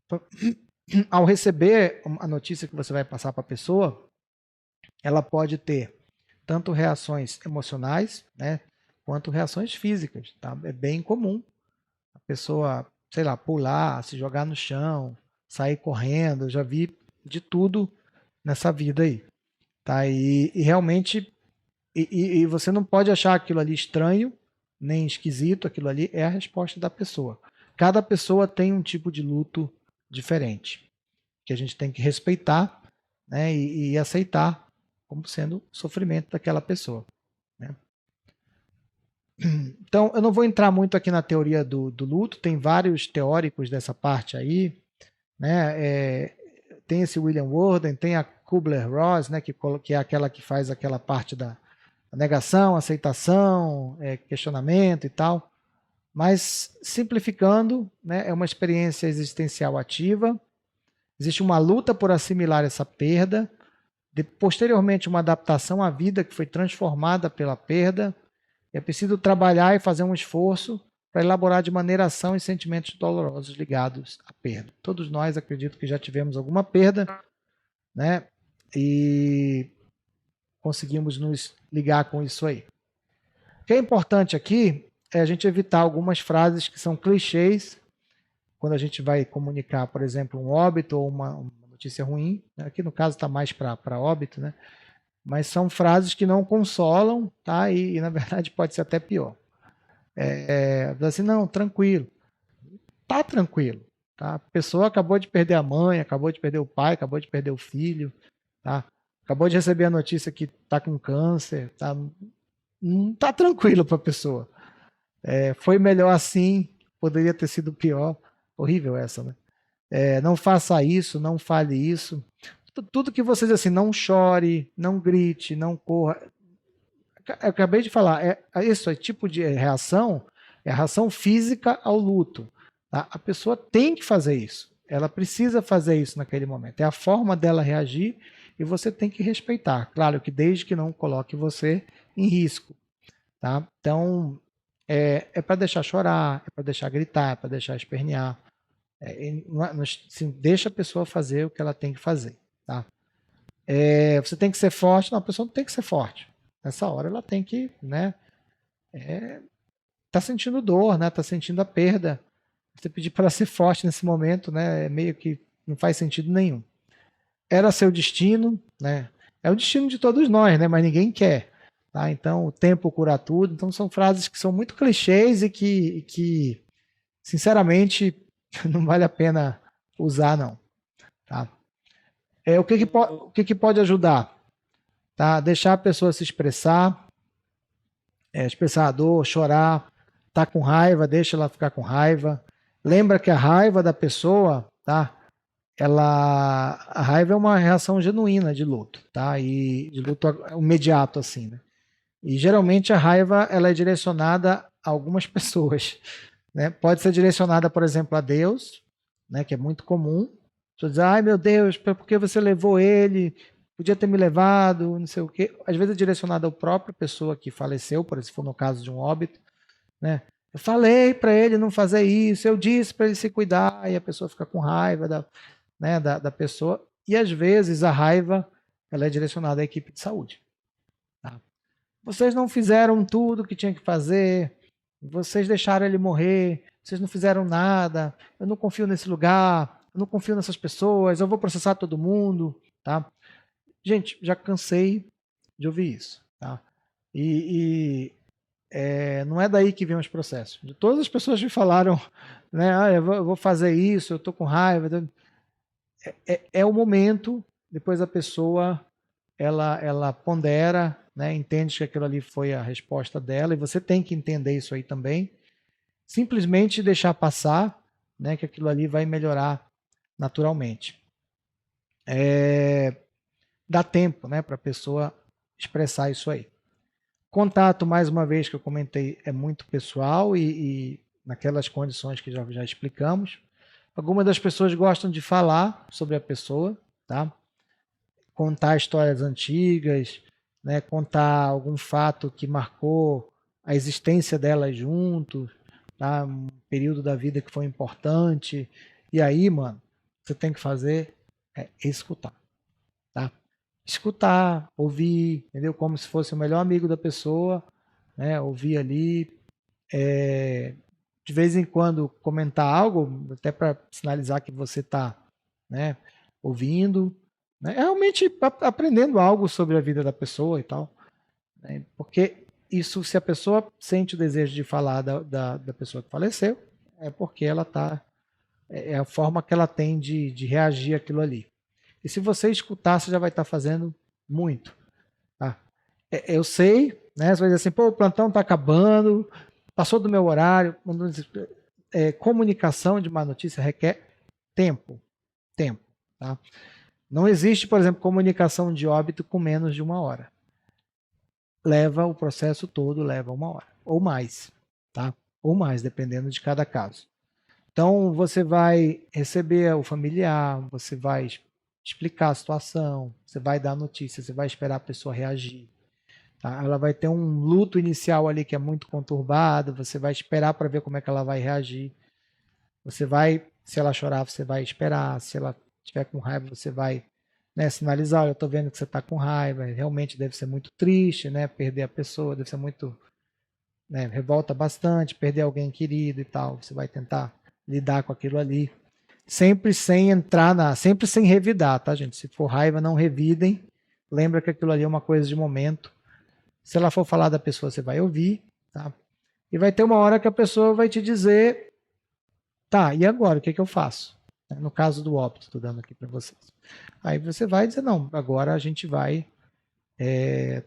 Então, ao receber a notícia que você vai passar para a pessoa, ela pode ter tanto reações emocionais, né, quanto reações físicas. Tá? É bem comum a pessoa, sei lá, pular, se jogar no chão, sair correndo. Eu já vi de tudo nessa vida aí. Tá? E realmente, e você não pode achar aquilo ali estranho, nem esquisito, aquilo ali é a resposta da pessoa. Cada pessoa tem um tipo de luto diferente, que a gente tem que respeitar, né, e aceitar como sendo sofrimento daquela pessoa. Né? Então, eu não vou entrar muito aqui na teoria do luto, tem vários teóricos dessa parte aí, né? Tem esse William Worden, tem a Kubler-Ross, né, que é aquela que faz aquela parte negação, aceitação, questionamento e tal. Mas, simplificando, né, é uma experiência existencial ativa. Existe uma luta por assimilar essa perda, posteriormente uma adaptação à vida que foi transformada pela perda. É preciso trabalhar e fazer um esforço para elaborar de maneira ação e sentimentos dolorosos ligados à perda. Todos nós, acredito que já tivemos alguma perda, né? E conseguimos nos ligar com isso aí. O que é importante aqui é a gente evitar algumas frases que são clichês quando a gente vai comunicar, por exemplo, um óbito ou uma notícia ruim. Aqui no caso está mais para óbito, né? Mas são frases que não consolam, tá? E na verdade pode ser até pior. Assim, não, tranquilo. Tá tranquilo. Tá? A pessoa acabou de perder a mãe, acabou de perder o pai, acabou de perder o filho, tá? Acabou de receber a notícia que tá com câncer, tá? Não tá tranquilo para a pessoa. Foi melhor assim, poderia ter sido pior. Horrível essa, né? Não faça isso, não fale isso. Tudo que você diz assim, não chore, não grite, não corra. Eu acabei de falar, esse tipo de reação é a reação física ao luto. Tá? A pessoa tem que fazer isso. Ela precisa fazer isso naquele momento. É a forma dela reagir e você tem que respeitar. Claro que desde que não coloque você em risco. Tá? Então, é para deixar chorar, é para deixar gritar, é para deixar espernear. Assim, deixa a pessoa fazer o que ela tem que fazer. Tá? Você tem que ser forte. Não, a pessoa não tem que ser forte. Nessa hora ela tem que, né? Tá sentindo dor, né? Tá sentindo a perda. Você pedir para ela ser forte nesse momento, né? Meio que não faz sentido nenhum. Era seu destino, né? É o destino de todos nós, né? Mas ninguém quer. Tá? Então, o tempo cura tudo. Então, são frases que são muito clichês e que sinceramente, não vale a pena usar, não. Tá? O que pode ajudar? Tá? Deixar a pessoa se expressar, expressar a dor, chorar, tá com raiva, deixa ela ficar com raiva. Lembra que a raiva da pessoa, tá? A raiva é uma reação genuína de luto, tá? E de luto imediato, assim, né? E geralmente a raiva ela é direcionada a algumas pessoas, né? Pode ser direcionada, por exemplo, a Deus, né? Que é muito comum. Você diz, ai meu Deus, por que você levou ele? Podia ter me levado, não sei o quê. Às vezes é direcionada à própria pessoa que faleceu, por exemplo, no caso de um óbito, né? Eu falei para ele não fazer isso, eu disse para ele se cuidar, e a pessoa fica com raiva da pessoa. E às vezes a raiva ela é direcionada à equipe de saúde. Tá? Vocês não fizeram tudo o que tinha que fazer, vocês deixaram ele morrer, vocês não fizeram nada, eu não confio nesse lugar, eu não confio nessas pessoas, eu vou processar todo mundo. Tá? Gente, já cansei de ouvir isso. Tá? Não é daí que vem os processos. De todas as pessoas que falaram, né, eu vou fazer isso, eu estou com raiva. É o momento, depois a pessoa ela pondera, né, entende que aquilo ali foi a resposta dela, e você tem que entender isso aí também. Simplesmente deixar passar, né, que aquilo ali vai melhorar naturalmente. Dá tempo, né, para a pessoa expressar isso aí. Contato, mais uma vez, que eu comentei, é muito pessoal e naquelas condições que já explicamos. Algumas das pessoas gostam de falar sobre a pessoa, tá? Contar histórias antigas, né? Contar algum fato que marcou a existência delas juntos, tá? Um período da vida que foi importante. E aí, mano, você tem que fazer escutar, tá? Escutar, ouvir, entendeu? Como se fosse o melhor amigo da pessoa, né? Ouvir ali, de vez em quando comentar algo, até para sinalizar que você está, né, ouvindo, né? Realmente aprendendo algo sobre a vida da pessoa e tal, né? Porque isso, se a pessoa sente o desejo de falar da pessoa que faleceu, é porque ela está, é a forma que ela tem de reagir àquilo ali. E se você escutar, você já vai estar fazendo muito. Tá? Eu sei, né? Você vai dizer assim, pô, o plantão está acabando, passou do meu horário. Comunicação de má notícia requer tempo. Tempo. Tá? Não existe, por exemplo, comunicação de óbito com menos de 1 hora. o processo todo leva 1 hora, ou mais, tá? Ou mais, dependendo de cada caso. Então, você vai receber o familiar, você vai explicar a situação, você vai dar notícia, você vai esperar a pessoa reagir. Tá? Ela vai ter um luto inicial ali que é muito conturbado, você vai esperar para ver como é que ela vai reagir. Você vai, se ela chorar, você vai esperar, se ela estiver com raiva, você vai, né, sinalizar, eu estou vendo que você está com raiva, realmente deve ser muito triste, né, perder a pessoa, deve ser muito, né, revolta bastante, perder alguém querido e tal, você vai tentar lidar com aquilo ali, sempre sem sempre sem revidar, tá, gente? Se for raiva, não revidem, lembra que aquilo ali é uma coisa de momento. Se ela for falar da pessoa, você vai ouvir, tá? E vai ter uma hora que a pessoa vai te dizer, tá, e agora, o que eu faço? No caso do óbito, estou dando aqui para vocês. Aí você vai dizer, não, agora a gente vai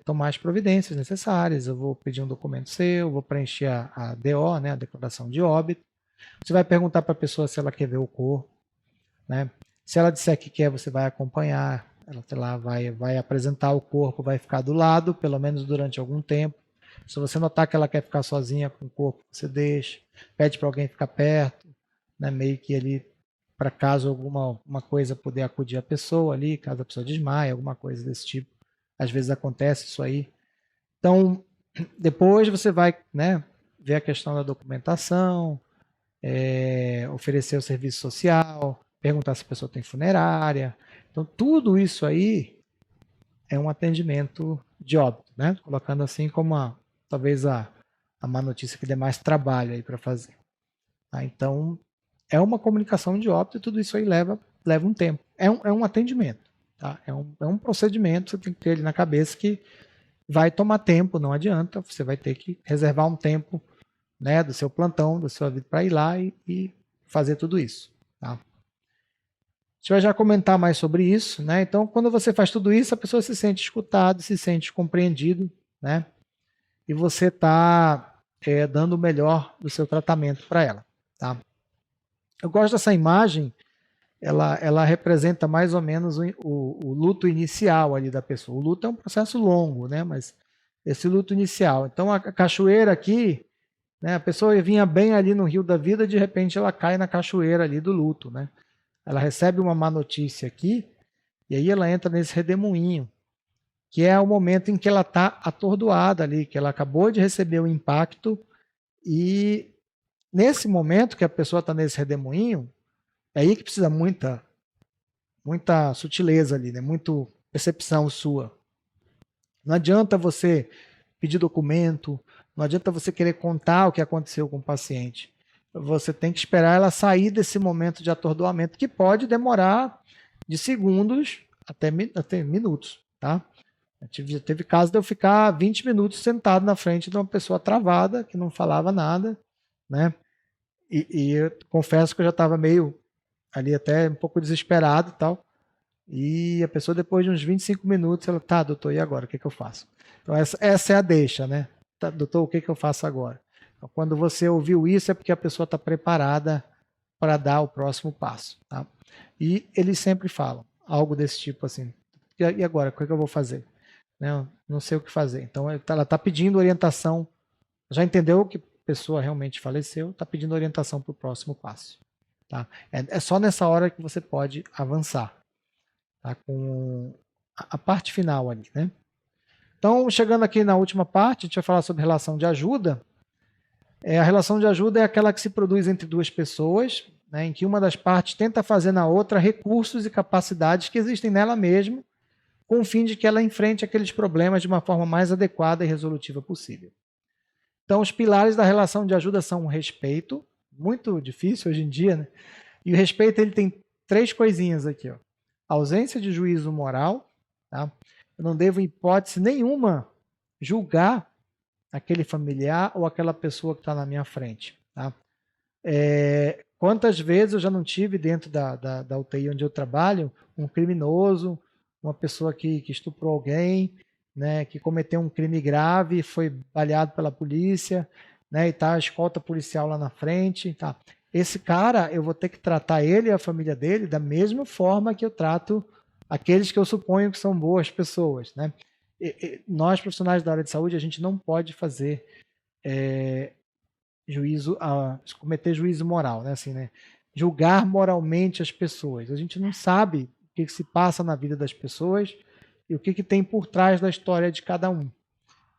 tomar as providências necessárias, eu vou pedir um documento seu, vou preencher a DO, né, a declaração de óbito. Você vai perguntar para a pessoa se ela quer ver o corpo, né? Se ela disser que quer, você vai acompanhar, ela lá vai apresentar o corpo, vai ficar do lado, pelo menos durante algum tempo. Se você notar que ela quer ficar sozinha com o corpo, você deixa, pede para alguém ficar perto, né, meio que ali, para caso alguma coisa poder acudir a pessoa ali, caso a pessoa desmaie, alguma coisa desse tipo. Às vezes acontece isso aí. Então, depois você vai, né, ver a questão da documentação, oferecer o serviço social, perguntar se a pessoa tem funerária. Então, tudo isso aí é um atendimento de óbito, né? Colocando assim como talvez a má notícia que dê mais trabalho aí para fazer. Tá? Então, é uma comunicação de óbito e tudo isso aí leva um tempo. É um atendimento, tá? É um procedimento, você tem que ter ele na cabeça que vai tomar tempo, não adianta, você vai ter que reservar um tempo, né, do seu plantão, da sua vida para ir lá e fazer tudo isso. Tá? A gente vai já comentar mais sobre isso, né? Então, quando você faz tudo isso, a pessoa se sente escutada, se sente compreendido, né? E você está dando o melhor do seu tratamento para ela, tá? Eu gosto dessa imagem, ela representa mais ou menos o luto inicial ali da pessoa. O luto é um processo longo, né? Mas esse luto inicial. Então, a cachoeira aqui, né? A pessoa vinha bem ali no rio da vida, de repente ela cai na cachoeira ali do luto, né? Ela recebe uma má notícia aqui, e aí ela entra nesse redemoinho, que é o momento em que ela está atordoada ali, que ela acabou de receber o impacto, e nesse momento que a pessoa está nesse redemoinho, é aí que precisa muita sutileza ali, né? Muito percepção sua. Não adianta você pedir documento, não adianta você querer contar o que aconteceu com o paciente. Você tem que esperar ela sair desse momento de atordoamento, que pode demorar de segundos até minutos, tá? Teve caso de eu ficar 20 minutos sentado na frente de uma pessoa travada, que não falava nada, né? E eu confesso que eu já estava meio ali até um pouco desesperado e tal. E a pessoa, depois de uns 25 minutos, ela, tá, doutor, e agora? O que eu faço? Então, essa é a deixa, né? Tá, doutor, o que eu faço agora? Então, quando você ouviu isso, é porque a pessoa está preparada para dar o próximo passo. Tá? E eles sempre falam algo desse tipo assim, e agora? O que eu vou fazer? Não sei o que fazer. Então, ela está pedindo orientação, já entendeu que a pessoa realmente faleceu, está pedindo orientação para o próximo passo. Tá? É só nessa hora que você pode avançar. Tá? Com a parte final ali, né? Então, chegando aqui na última parte, a gente vai falar sobre relação de ajuda. A relação de ajuda é aquela que se produz entre duas pessoas, né, em que uma das partes tenta fazer na outra recursos e capacidades que existem nela mesma, com o fim de que ela enfrente aqueles problemas de uma forma mais adequada e resolutiva possível. Então, os pilares da relação de ajuda são o respeito, muito difícil hoje em dia, né? E o respeito ele tem 3 coisinhas aqui, ó. Ausência de juízo moral, tá? Eu não devo, em hipótese nenhuma, julgar aquele familiar ou aquela pessoa que está na minha frente. Tá? Quantas vezes eu já não tive dentro da UTI onde eu trabalho um criminoso, uma pessoa que estuprou alguém, né, que cometeu um crime grave, foi baleado pela polícia, né, e está a escolta policial lá na frente. Tá? Esse cara, eu vou ter que tratar ele e a família dele da mesma forma que eu trato aqueles que eu suponho que são boas pessoas. Né? nós, profissionais da área de saúde, a gente não pode fazer cometer juízo moral, né? Assim, né? Julgar moralmente as pessoas. A gente não sabe o que se passa na vida das pessoas e o que tem por trás da história de cada um.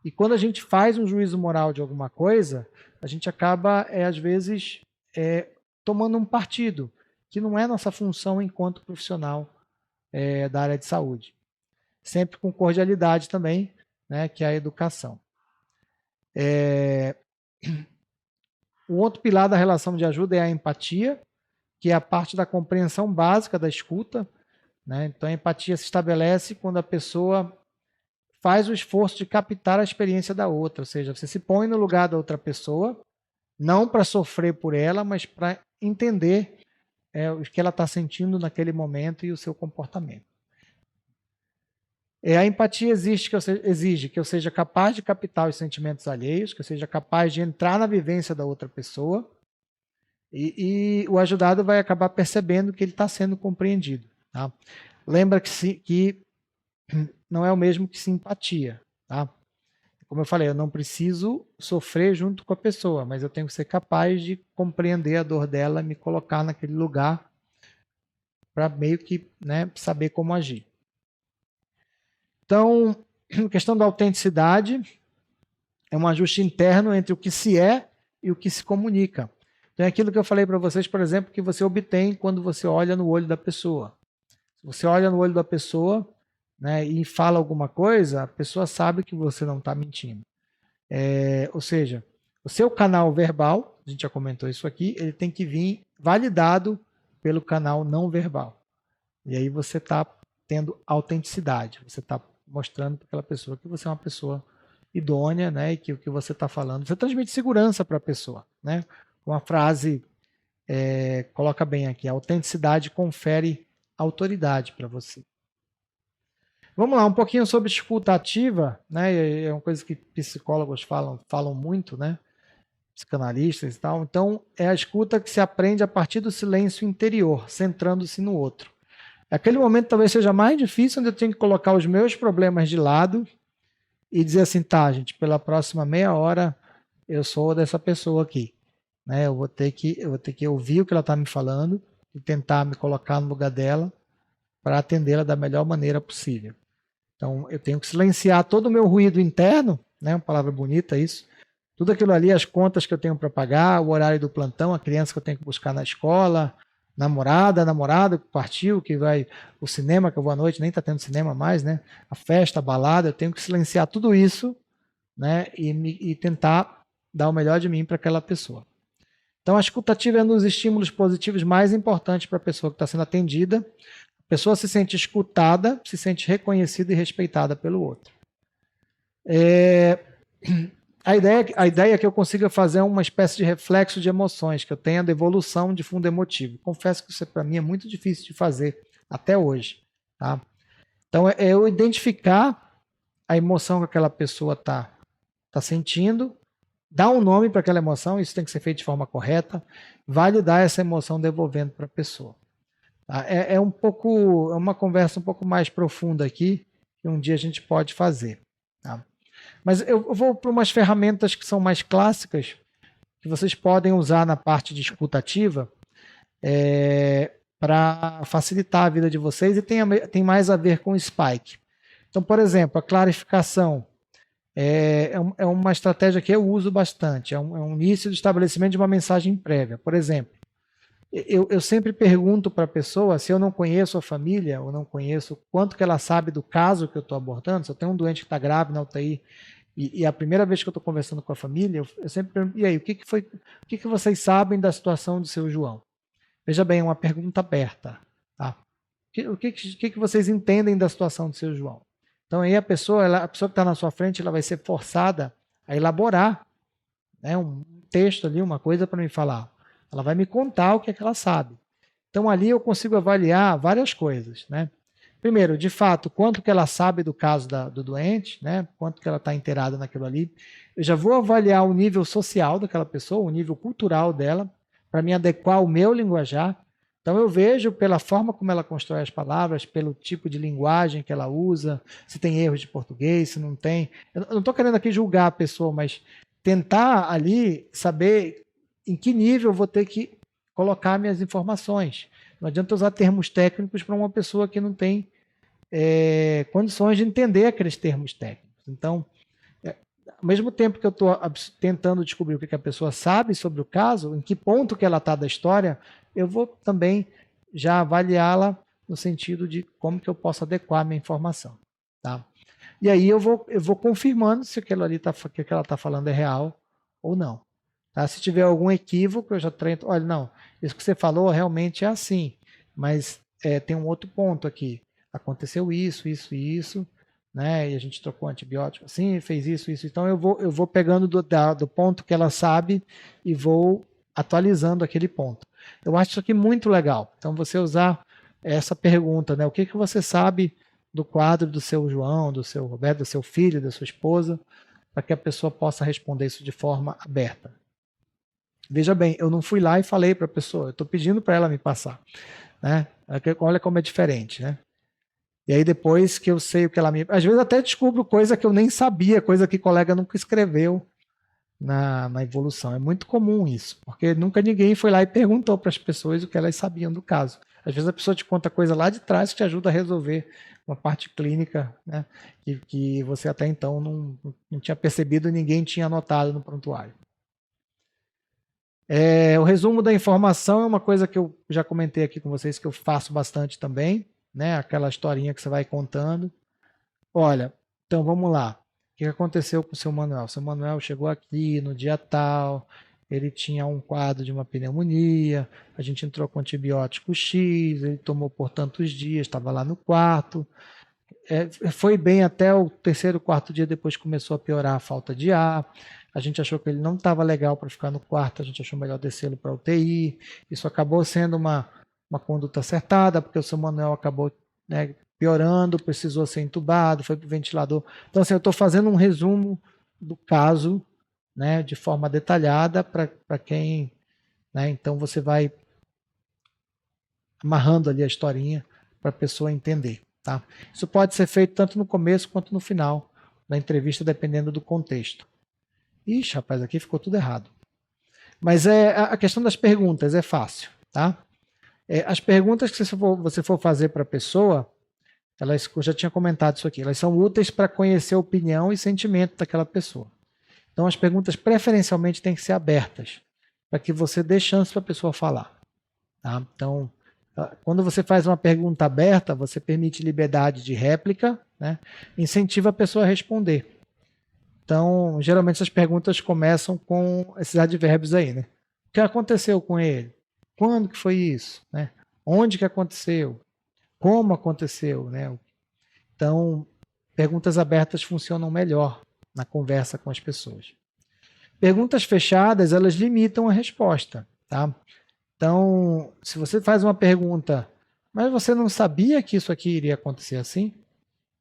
E quando a gente faz um juízo moral de alguma coisa, a gente acaba, às vezes, tomando um partido, que não é nossa função enquanto profissional da área de saúde. Sempre com cordialidade também, né, que é a educação. O outro pilar da relação de ajuda é a empatia, que é a parte da compreensão básica da escuta, né? Então, a empatia se estabelece quando a pessoa faz o esforço de captar a experiência da outra, ou seja, você se põe no lugar da outra pessoa, não para sofrer por ela, mas para entender o que ela está sentindo naquele momento e o seu comportamento. A empatia exige que eu seja capaz de captar os sentimentos alheios, que eu seja capaz de entrar na vivência da outra pessoa, e o ajudado vai acabar percebendo que ele está sendo compreendido. Tá? Lembra que não é o mesmo que simpatia. Tá? Como eu falei, eu não preciso sofrer junto com a pessoa, mas eu tenho que ser capaz de compreender a dor dela, me colocar naquele lugar para meio que, né, saber como agir. Então, a questão da autenticidade é um ajuste interno entre o que se é e o que se comunica. Então, é aquilo que eu falei para vocês, por exemplo, que você obtém quando você olha no olho da pessoa. Se você olha no olho da pessoa, né, e fala alguma coisa, a pessoa sabe que você não está mentindo. Ou seja, o seu canal verbal, a gente já comentou isso aqui, ele tem que vir validado pelo canal não verbal. E aí você está tendo autenticidade, você está mostrando para aquela pessoa que você é uma pessoa idônea, né, e que o que você está falando, você transmite segurança para a pessoa, né? Uma frase coloca bem aqui, a autenticidade confere autoridade para você. Vamos lá, um pouquinho sobre escuta ativa, né? É uma coisa que psicólogos falam muito, né? Psicanalistas e tal. Então, é a escuta que se aprende a partir do silêncio interior, centrando-se no outro. Aquele momento talvez seja mais difícil, onde eu tenho que colocar os meus problemas de lado e dizer assim, tá, gente, pela próxima meia hora eu sou dessa pessoa aqui, né? Eu vou ter que ouvir o que ela está me falando e tentar me colocar no lugar dela para atendê-la da melhor maneira possível. Então, eu tenho que silenciar todo o meu ruído interno, né? Uma palavra bonita isso. Tudo aquilo ali, as contas que eu tenho para pagar, o horário do plantão, a criança que eu tenho que buscar na escola, namorado que partiu, que vai o cinema, que eu vou à noite, nem está tendo cinema mais, né? A festa, a balada, eu tenho que silenciar tudo isso, né? E tentar dar o melhor de mim para aquela pessoa. Então, a escutativa é um dos estímulos positivos mais importantes para a pessoa que está sendo atendida. A pessoa se sente escutada, se sente reconhecida e respeitada pelo outro. A ideia é que eu consiga fazer uma espécie de reflexo de emoções, que eu tenha devolução de fundo emotivo. Confesso que isso para mim é muito difícil de fazer até hoje. Tá? Então, é eu identificar a emoção que aquela pessoa está sentindo, dar um nome para aquela emoção, isso tem que ser feito de forma correta, validar essa emoção devolvendo para a pessoa. Tá? É uma conversa um pouco mais profunda aqui, que um dia a gente pode fazer. Tá? Mas eu vou para umas ferramentas que são mais clássicas, que vocês podem usar na parte de escuta ativa, para facilitar a vida de vocês, e tem mais a ver com o Spike. Então, por exemplo, a clarificação é uma estratégia que eu uso bastante, é um início de estabelecimento de uma mensagem prévia. Por exemplo, eu sempre pergunto para a pessoa, se eu não conheço a família, ou não conheço quanto que ela sabe do caso que eu estou abordando, se eu tenho um doente que está grave na UTI, e a primeira vez que eu estou conversando com a família, eu sempre pergunto, e aí, o que vocês sabem da situação do seu João? Veja bem, é uma pergunta aberta. Tá? O que vocês entendem da situação do seu João? Então, aí a pessoa que está na sua frente, ela vai ser forçada a elaborar, né, um texto ali, uma coisa para me falar. Ela vai me contar o que é que ela sabe. Então, ali eu consigo avaliar várias coisas, né? Primeiro, de fato, quanto que ela sabe do caso do doente, né? Quanto que ela está inteirada naquilo ali. Eu já vou avaliar o nível social daquela pessoa, o nível cultural dela, para me adequar ao meu linguajar. Então eu vejo pela forma como ela constrói as palavras, pelo tipo de linguagem que ela usa, se tem erros de português, se não tem. Eu não estou querendo aqui julgar a pessoa, mas tentar ali saber em que nível eu vou ter que colocar minhas informações. Não adianta usar termos técnicos para uma pessoa que não tem condições de entender aqueles termos técnicos. Então, ao mesmo tempo que eu estou tentando descobrir o que a pessoa sabe sobre o caso, em que ponto que ela está da história, eu vou também já avaliá-la no sentido de como que eu posso adequar a minha informação. Tá? E aí eu vou confirmando se aquilo ali que ela está falando é real ou não. Tá? Se tiver algum equívoco, eu já treino. Olha, não, isso que você falou realmente é assim, mas tem um outro ponto aqui. Aconteceu isso, isso e isso, né? E a gente trocou antibiótico assim, fez isso, isso. Então eu vou pegando do ponto que ela sabe e vou atualizando aquele ponto. Eu acho isso aqui muito legal. Então você usar essa pergunta, né? O que você sabe do quadro do seu João, do seu Roberto, do seu filho, da sua esposa, para que a pessoa possa responder isso de forma aberta. Veja bem, eu não fui lá e falei para a pessoa, eu estou pedindo para ela me passar. Né? Olha como é diferente, né? E aí depois que eu sei o que ela me... Às vezes até descubro coisa que eu nem sabia, coisa que colega nunca escreveu na evolução. É muito comum isso, porque nunca ninguém foi lá e perguntou para as pessoas o que elas sabiam do caso. Às vezes a pessoa te conta coisa lá de trás que te ajuda a resolver uma parte clínica, né, que você até então não tinha percebido e ninguém tinha anotado no prontuário. O resumo da informação é uma coisa que eu já comentei aqui com vocês, que eu faço bastante também, né? Aquela historinha que você vai contando. Olha, então vamos lá. O que aconteceu com o seu Manuel? O seu Manuel chegou aqui no dia tal, ele tinha um quadro de uma pneumonia, a gente entrou com antibiótico X, ele tomou por tantos dias, estava lá no quarto. Foi bem até o terceiro, quarto dia, depois começou a piorar a falta de ar. A gente achou que ele não estava legal para ficar no quarto, a gente achou melhor descê-lo para a UTI. Isso acabou sendo uma conduta acertada, porque o seu Manuel acabou, né, piorando, precisou ser entubado, foi para o ventilador. Então, assim, eu estou fazendo um resumo do caso, né, de forma detalhada para quem... Né, então, você vai amarrando ali a historinha para a pessoa entender. Tá? Isso pode ser feito tanto no começo quanto no final da entrevista, dependendo do contexto. Ixi, rapaz, aqui ficou tudo errado. Mas a questão das perguntas é fácil. Tá? As perguntas que você for fazer para a pessoa, eu já tinha comentado isso aqui, elas são úteis para conhecer a opinião e sentimento daquela pessoa. Então, as perguntas preferencialmente têm que ser abertas, para que você dê chance para a pessoa falar. Tá? Então, quando você faz uma pergunta aberta, você permite liberdade de réplica, né? Incentiva a pessoa a responder. Então, geralmente essas perguntas começam com esses advérbios aí, né? O que aconteceu com ele? Quando que foi isso? Né? Onde que aconteceu? Como aconteceu? Né? Então, perguntas abertas funcionam melhor na conversa com as pessoas. Perguntas fechadas, elas limitam a resposta, tá? Então, se você faz uma pergunta, mas você não sabia que isso aqui iria acontecer assim?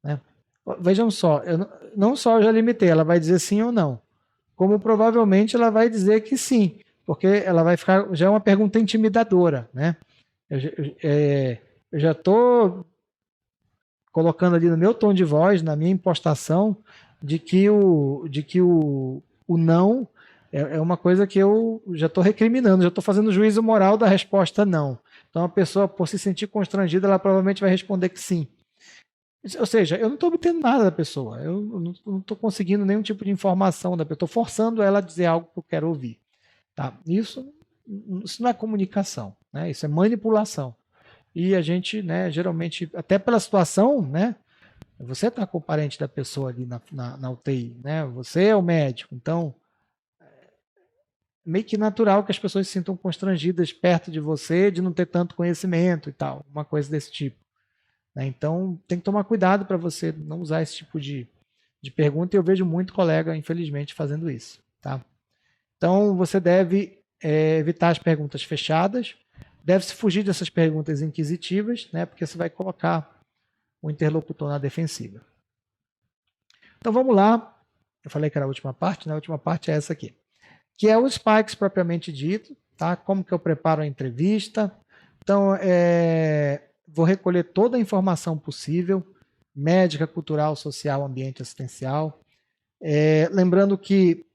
Né? Vejam só, não só eu já limitei, ela vai dizer sim ou não, como provavelmente ela vai dizer que sim, porque ela vai ficar, já é uma pergunta intimidadora, né? Eu já estou colocando ali no meu tom de voz, na minha impostação, de que o não é uma coisa que eu já estou recriminando, já estou fazendo juízo moral da resposta não. Então a pessoa, por se sentir constrangida, ela provavelmente vai responder que sim. Ou seja, eu não estou obtendo nada da pessoa, eu não estou conseguindo nenhum tipo de informação da pessoa, estou forçando ela a dizer algo que eu quero ouvir. Tá? Isso não é comunicação, né? Isso é manipulação. E a gente, né, geralmente, até pela situação, né, você está com o parente da pessoa ali na UTI, né? Você é o médico, então meio que natural que as pessoas se sintam constrangidas perto de você, de não ter tanto conhecimento e tal, uma coisa desse tipo. Né? Então tem que tomar cuidado para você não usar esse tipo de pergunta, e eu vejo muito colega, infelizmente, fazendo isso. Tá? Então você deve evitar as perguntas fechadas, deve-se fugir dessas perguntas inquisitivas, né? Porque você vai colocar o interlocutor na defensiva. Então vamos lá, eu falei que era a última parte, né? A última parte é essa aqui, que é o Spikes propriamente dito, tá? Como que eu preparo a entrevista, Então, vou recolher toda a informação possível, médica, cultural, social, ambiente, assistencial. Lembrando que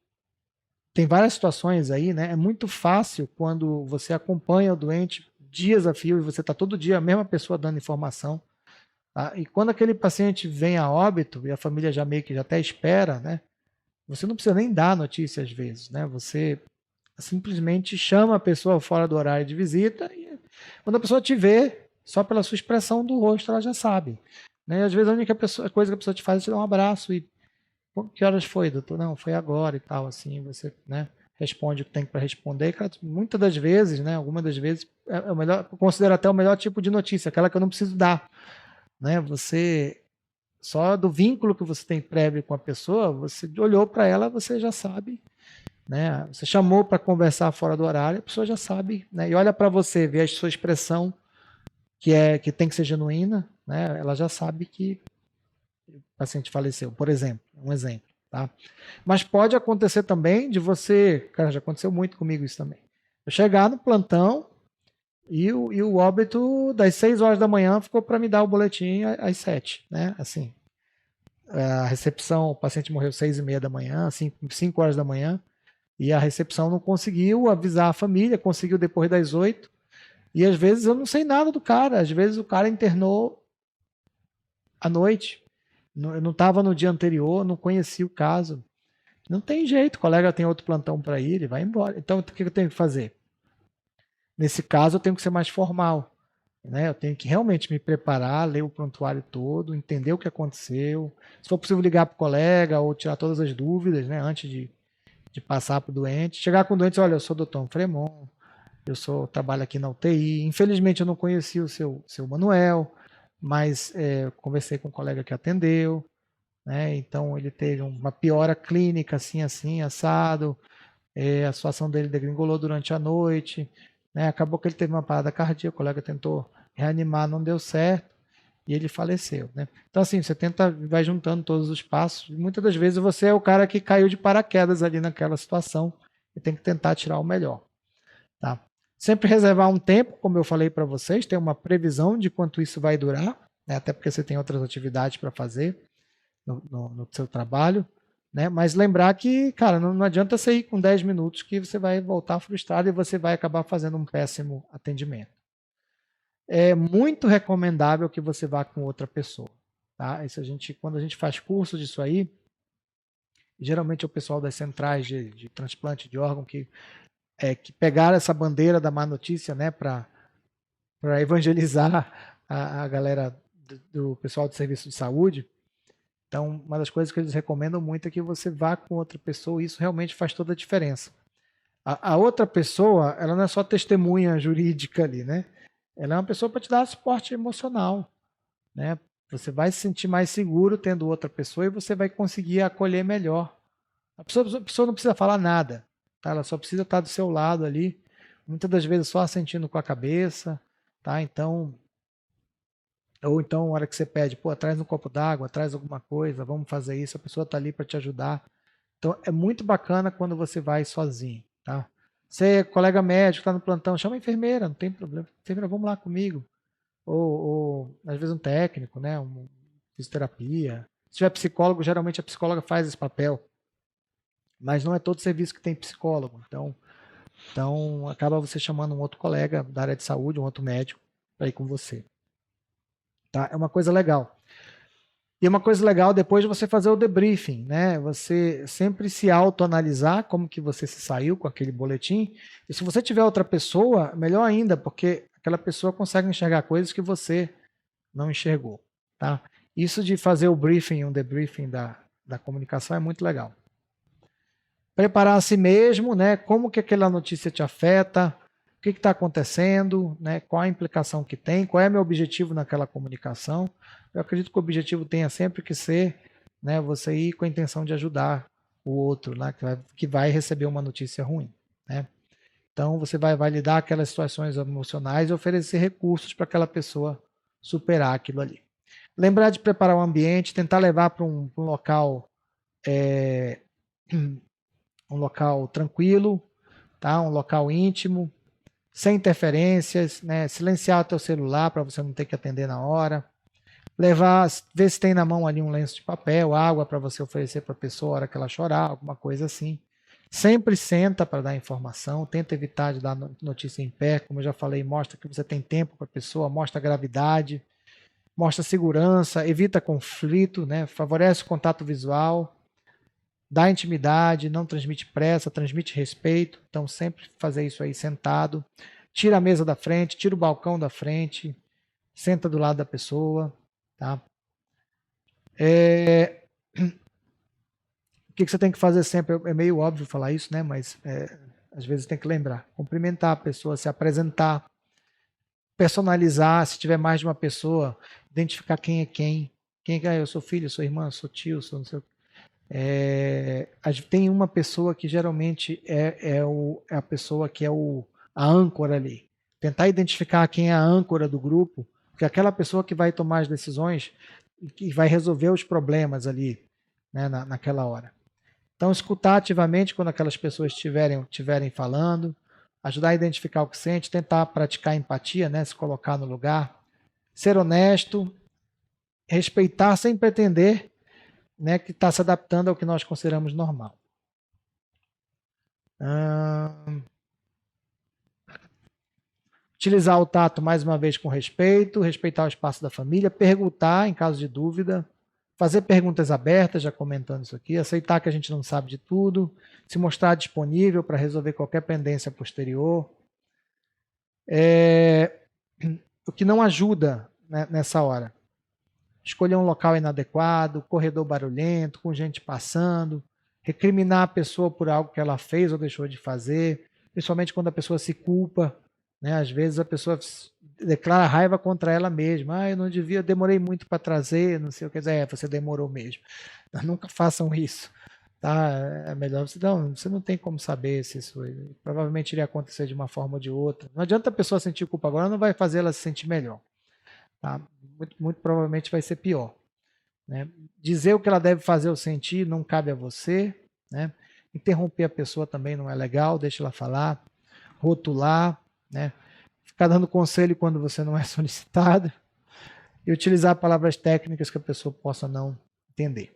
tem várias situações aí, né? É muito fácil quando você acompanha o doente dias a fio e você está todo dia a mesma pessoa dando informação. Tá? E quando aquele paciente vem a óbito e a família já meio que já até espera, né? Você não precisa nem dar notícia às vezes, né? Você simplesmente chama a pessoa fora do horário de visita e quando a pessoa te vê, só pela sua expressão do rosto, ela já sabe. Né? E às vezes a única coisa que a pessoa te faz é te dar um abraço e que horas foi, doutor? Não, foi agora e tal, assim, você, né, responde o que tem para responder. Cara, muitas das vezes, né, algumas das vezes, é o melhor, considero até o melhor tipo de notícia, aquela que eu não preciso dar, né? Você só do vínculo que você tem prévio com a pessoa, você olhou para ela, você já sabe, né? Você chamou para conversar fora do horário, a pessoa já sabe, né? E olha para você, vê a sua expressão que tem que ser genuína, né? Ela já sabe que o paciente faleceu, por exemplo, um exemplo, tá? Mas pode acontecer também de você, cara, já aconteceu muito comigo isso também. Eu chegar no plantão e o óbito das 6 horas da manhã ficou para me dar o boletim às 7, né? Assim, a recepção, o paciente morreu às 6:30 da manhã, 5 horas da manhã, e a recepção não conseguiu avisar a família, conseguiu depois das 8, e às vezes eu não sei nada do cara, às vezes o cara internou à noite, eu não estava no dia anterior, não conhecia o caso. Não tem jeito, o colega tem outro plantão para ir, ele vai embora. Então, o que eu tenho que fazer? Nesse caso, eu tenho que ser mais formal. Né? Eu tenho que realmente me preparar, ler o prontuário todo, entender o que aconteceu. Se for possível, ligar para o colega ou tirar todas as dúvidas, né, antes de passar para o doente. Chegar com o doente, olha, eu sou o doutor Fremon, trabalho aqui na UTI. Infelizmente, eu não conheci o seu Manuel, mas conversei com o colega que atendeu. Né? Então, ele teve uma piora clínica, assim, assim, assado. A situação dele degringolou durante a noite, né? Acabou que ele teve uma parada cardíaca, o colega tentou reanimar, não deu certo e ele faleceu, né? Então assim, você vai juntando todos os passos. E muitas das vezes você é o cara que caiu de paraquedas ali naquela situação e tem que tentar tirar o melhor, tá? Sempre reservar um tempo, como eu falei para vocês, ter uma previsão de quanto isso vai durar, né? Até porque você tem outras atividades para fazer no seu trabalho. Né? Mas lembrar que, cara, não adianta você ir com 10 minutos que você vai voltar frustrado e você vai acabar fazendo um péssimo atendimento. É muito recomendável que você vá com outra pessoa. Tá? Isso quando a gente faz curso disso aí, geralmente é o pessoal das centrais de transplante de órgão que pegaram essa bandeira da má notícia, né, para evangelizar a galera do pessoal do serviço de saúde. Então, uma das coisas que eles recomendam muito é que você vá com outra pessoa, e isso realmente faz toda a diferença. A outra pessoa, ela não é só testemunha jurídica ali, né? Ela é uma pessoa para te dar suporte emocional, né? Você vai se sentir mais seguro tendo outra pessoa e você vai conseguir acolher melhor. A pessoa não precisa falar nada, tá? Ela só precisa estar do seu lado ali, muitas das vezes só assentindo com a cabeça, tá? Então, ou então, na hora que você pede, pô, traz um copo d'água, traz alguma coisa, vamos fazer isso, a pessoa está ali para te ajudar. Então, é muito bacana quando você vai sozinho, tá? Você, colega médico, está no plantão, chama a enfermeira, não tem problema. Enfermeira, vamos lá comigo. Ou às vezes um técnico, né? Fisioterapia. Se tiver psicólogo, geralmente a psicóloga faz esse papel. Mas não é todo serviço que tem psicólogo. Então acaba você chamando um outro colega da área de saúde, um outro médico, para ir com você. Tá? É uma coisa legal. E uma coisa legal depois de você fazer o debriefing, né? Você sempre se autoanalisar como que você se saiu com aquele boletim. E se você tiver outra pessoa, melhor ainda, porque aquela pessoa consegue enxergar coisas que você não enxergou, tá? Isso de fazer o briefing, um debriefing da comunicação é muito legal. Preparar a si mesmo, né? Como que aquela notícia te afeta, o que está acontecendo, né? Qual a implicação que tem, qual é meu objetivo naquela comunicação. Eu acredito que o objetivo tenha sempre que ser, né, você ir com a intenção de ajudar o outro, né, que vai receber uma notícia ruim. Né? Então você vai validar aquelas situações emocionais e oferecer recursos para aquela pessoa superar aquilo ali. Lembrar de preparar o ambiente, tentar levar para um local um local tranquilo, tá? Um local íntimo, sem interferências, né? Silenciar o teu celular para você não ter que atender na hora. Levar, ver se tem na mão ali um lenço de papel, água para você oferecer para a pessoa na hora que ela chorar, alguma coisa assim. Sempre senta para dar informação, tenta evitar de dar notícia em pé, como eu já falei, mostra que você tem tempo para a pessoa, mostra gravidade, mostra segurança, evita conflito, né? Favorece o contato visual, dá intimidade, não transmite pressa, transmite respeito. Então, sempre fazer isso aí sentado. Tira a mesa da frente, tira o balcão da frente, senta do lado da pessoa. Tá? O que você tem que fazer sempre? É meio óbvio falar isso, né? Mas às vezes tem que lembrar. Cumprimentar a pessoa, se apresentar, personalizar, se tiver mais de uma pessoa, identificar quem é quem. Quem é, eu sou filho, eu sou irmã, eu sou tio, eu sou não sei o tem uma pessoa que geralmente é a pessoa que é a âncora ali. Tentar identificar quem é a âncora do grupo, porque é aquela pessoa que vai tomar as decisões e que vai resolver os problemas ali, né, naquela hora. Então, escutar ativamente quando aquelas pessoas estiverem falando, ajudar a identificar o que sente, tentar praticar empatia, né, se colocar no lugar, ser honesto, respeitar sem pretender, né, que está se adaptando ao que nós consideramos normal. Utilizar o tato mais uma vez com respeito, respeitar o espaço da família, perguntar em caso de dúvida, fazer perguntas abertas, já comentando isso aqui, aceitar que a gente não sabe de tudo, se mostrar disponível para resolver qualquer pendência posterior. O que não ajuda, né, nessa hora, escolher um local inadequado, corredor barulhento, com gente passando, recriminar a pessoa por algo que ela fez ou deixou de fazer, principalmente quando a pessoa se culpa, né? Às vezes a pessoa declara raiva contra ela mesma. Eu não devia, demorei muito para trazer, não sei o que dizer. Você demorou mesmo. Nunca façam isso. Tá? É melhor você não tem como saber se isso provavelmente iria acontecer de uma forma ou de outra. Não adianta a pessoa sentir culpa agora, não vai fazer ela se sentir melhor. Tá? Muito provavelmente vai ser pior. Né? Dizer o que ela deve fazer ou sentir não cabe a você. Né? Interromper a pessoa também não é legal, deixa ela falar. Rotular, né? Ficar dando conselho quando você não é solicitado. E utilizar palavras técnicas que a pessoa possa não entender.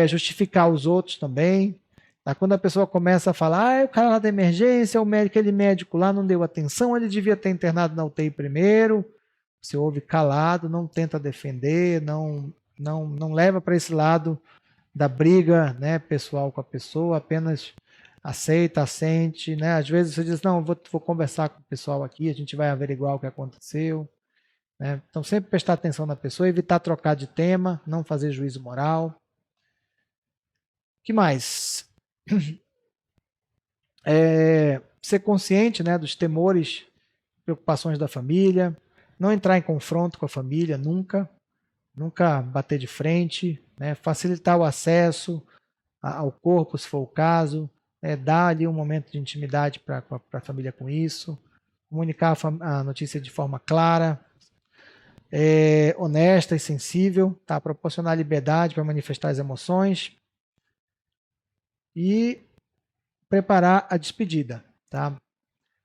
Justificar os outros também. Tá? Quando a pessoa começa a falar, o cara lá da emergência, aquele médico lá não deu atenção, ele devia ter internado na UTI primeiro. Você ouve calado, não tenta defender, não leva para esse lado da briga, né, pessoal com a pessoa, apenas aceita, assente, né? Às vezes você diz, não, vou conversar com o pessoal aqui, a gente vai averiguar o que aconteceu. Né? Então, sempre prestar atenção na pessoa, evitar trocar de tema, não fazer juízo moral. O que mais? Ser consciente, né, dos temores, preocupações da família, não entrar em confronto com a família, nunca bater de frente, né? Facilitar o acesso ao corpo, se for o caso, dar ali um momento de intimidade para a família com isso, comunicar a notícia de forma clara, honesta e sensível, tá? Proporcionar liberdade para manifestar as emoções e preparar a despedida. Tá?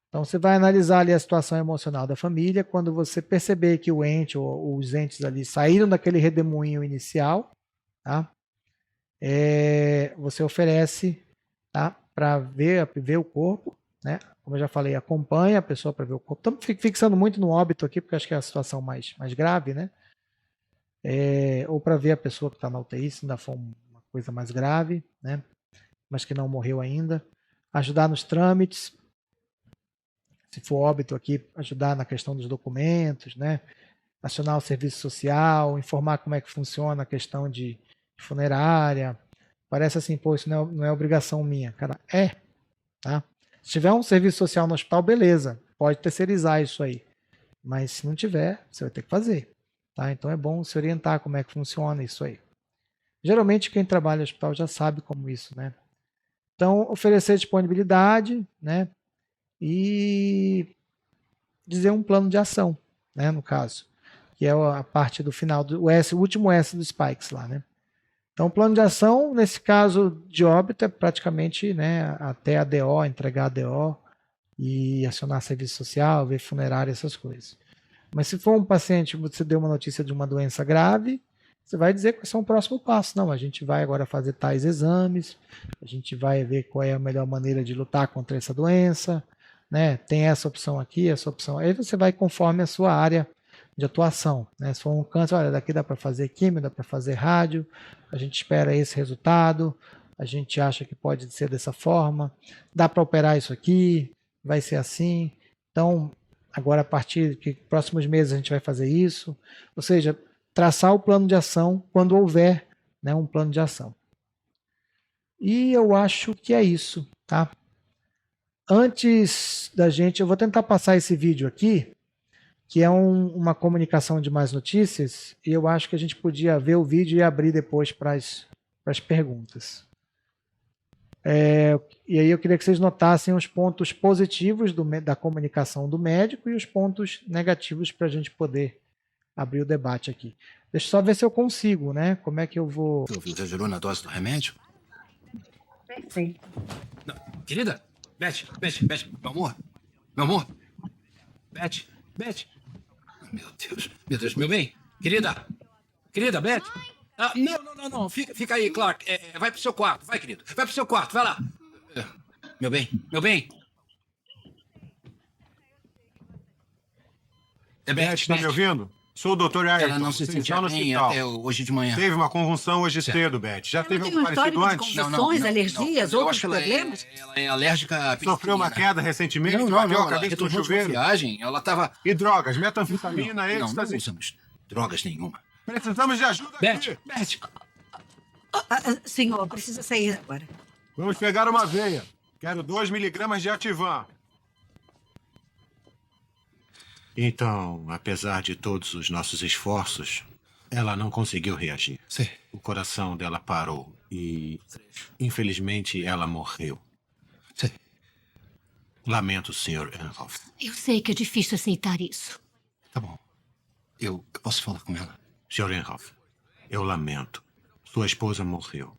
Então, você vai analisar ali a situação emocional da família. Quando você perceber que o ente ou os entes ali saíram daquele redemoinho inicial, tá? Você oferece, tá? Para ver o corpo, né? Como eu já falei, acompanha a pessoa para ver o corpo. Estamos fixando muito no óbito aqui, porque acho que é a situação mais grave, né? Ou para ver a pessoa que está na UTI, se ainda for uma coisa mais grave, né? Mas que não morreu ainda. Ajudar nos trâmites. Se for óbito aqui, ajudar na questão dos documentos, né? Acionar o serviço social, informar como é que funciona a questão de funerária. Parece assim, pô, isso não é obrigação minha. Cara, tá? Se tiver um serviço social no hospital, beleza, pode terceirizar isso aí. Mas se não tiver, você vai ter que fazer. Tá? Então é bom se orientar como é que funciona isso aí. Geralmente quem trabalha no hospital já sabe como isso, né? Então, oferecer disponibilidade, né? E dizer um plano de ação, né, no caso, que é a parte do final, o último S do Spikes lá, né. Então, o plano de ação, nesse caso de óbito, é praticamente, né, até a DO, entregar a DO, e acionar serviço social, ver funerária, essas coisas. Mas se for um paciente, você deu uma notícia de uma doença grave, você vai dizer qual é o próximo passo. Não, a gente vai agora fazer tais exames, a gente vai ver qual é a melhor maneira de lutar contra essa doença, né? Tem essa opção aqui, essa opção. Aí você vai conforme a sua área de atuação, né? Se for um câncer, olha, daqui dá para fazer químio, dá para fazer rádio, a gente espera esse resultado, a gente acha que pode ser dessa forma, dá para operar isso aqui, vai ser assim. Então, agora a partir de próximos meses a gente vai fazer isso. Ou seja, traçar o plano de ação quando houver, né, um plano de ação. E eu acho que é isso, tá? Antes da gente, eu vou tentar passar esse vídeo aqui, que é uma comunicação de mais notícias, e eu acho que a gente podia ver o vídeo e abrir depois para as perguntas. E aí eu queria que vocês notassem os pontos positivos da comunicação do médico e os pontos negativos para a gente poder abrir o debate aqui. Deixa eu só ver se eu consigo, né? Como é que eu vou... Você exagerou na dose do remédio? Sim. Não. Querida, Beth, meu amor, Beth. Meu Deus, meu bem, querida, Beth. Ah, não, fica aí, Clark, vai pro seu quarto, vai, querido, vai pro seu quarto, vai lá. Meu bem. Beth, tá me ouvindo? Sou o Dr. Ayrton. Ela não se sentia no bem hospital. até hoje de manhã. Teve uma convulsão hoje cedo, Beth. Já teve tem algo um parecido histórico de antes? convulsões, alergias, Eu outros acho que ela problemas? ela é alérgica à Sofreu uma penicilina. queda recentemente? Não, Bateu a ela cabeça no retornou de uma chuveiro? viagem, ela tava... E drogas? Metanfetamina, Não êxtase? usamos drogas nenhuma. Precisamos de ajuda aqui. Beth, Senhor, precisa sair agora. Vamos pegar uma veia. Quero 2 miligramas de Ativan. Então, apesar de todos os nossos esforços, ela não conseguiu reagir. Sim. O coração dela parou e, infelizmente, ela morreu. Sim. Lamento, Sr. Enhoff. Eu sei que é difícil aceitar isso. Tá bom. Eu posso falar com ela? Sr. Enhoff, eu lamento. Sua esposa morreu.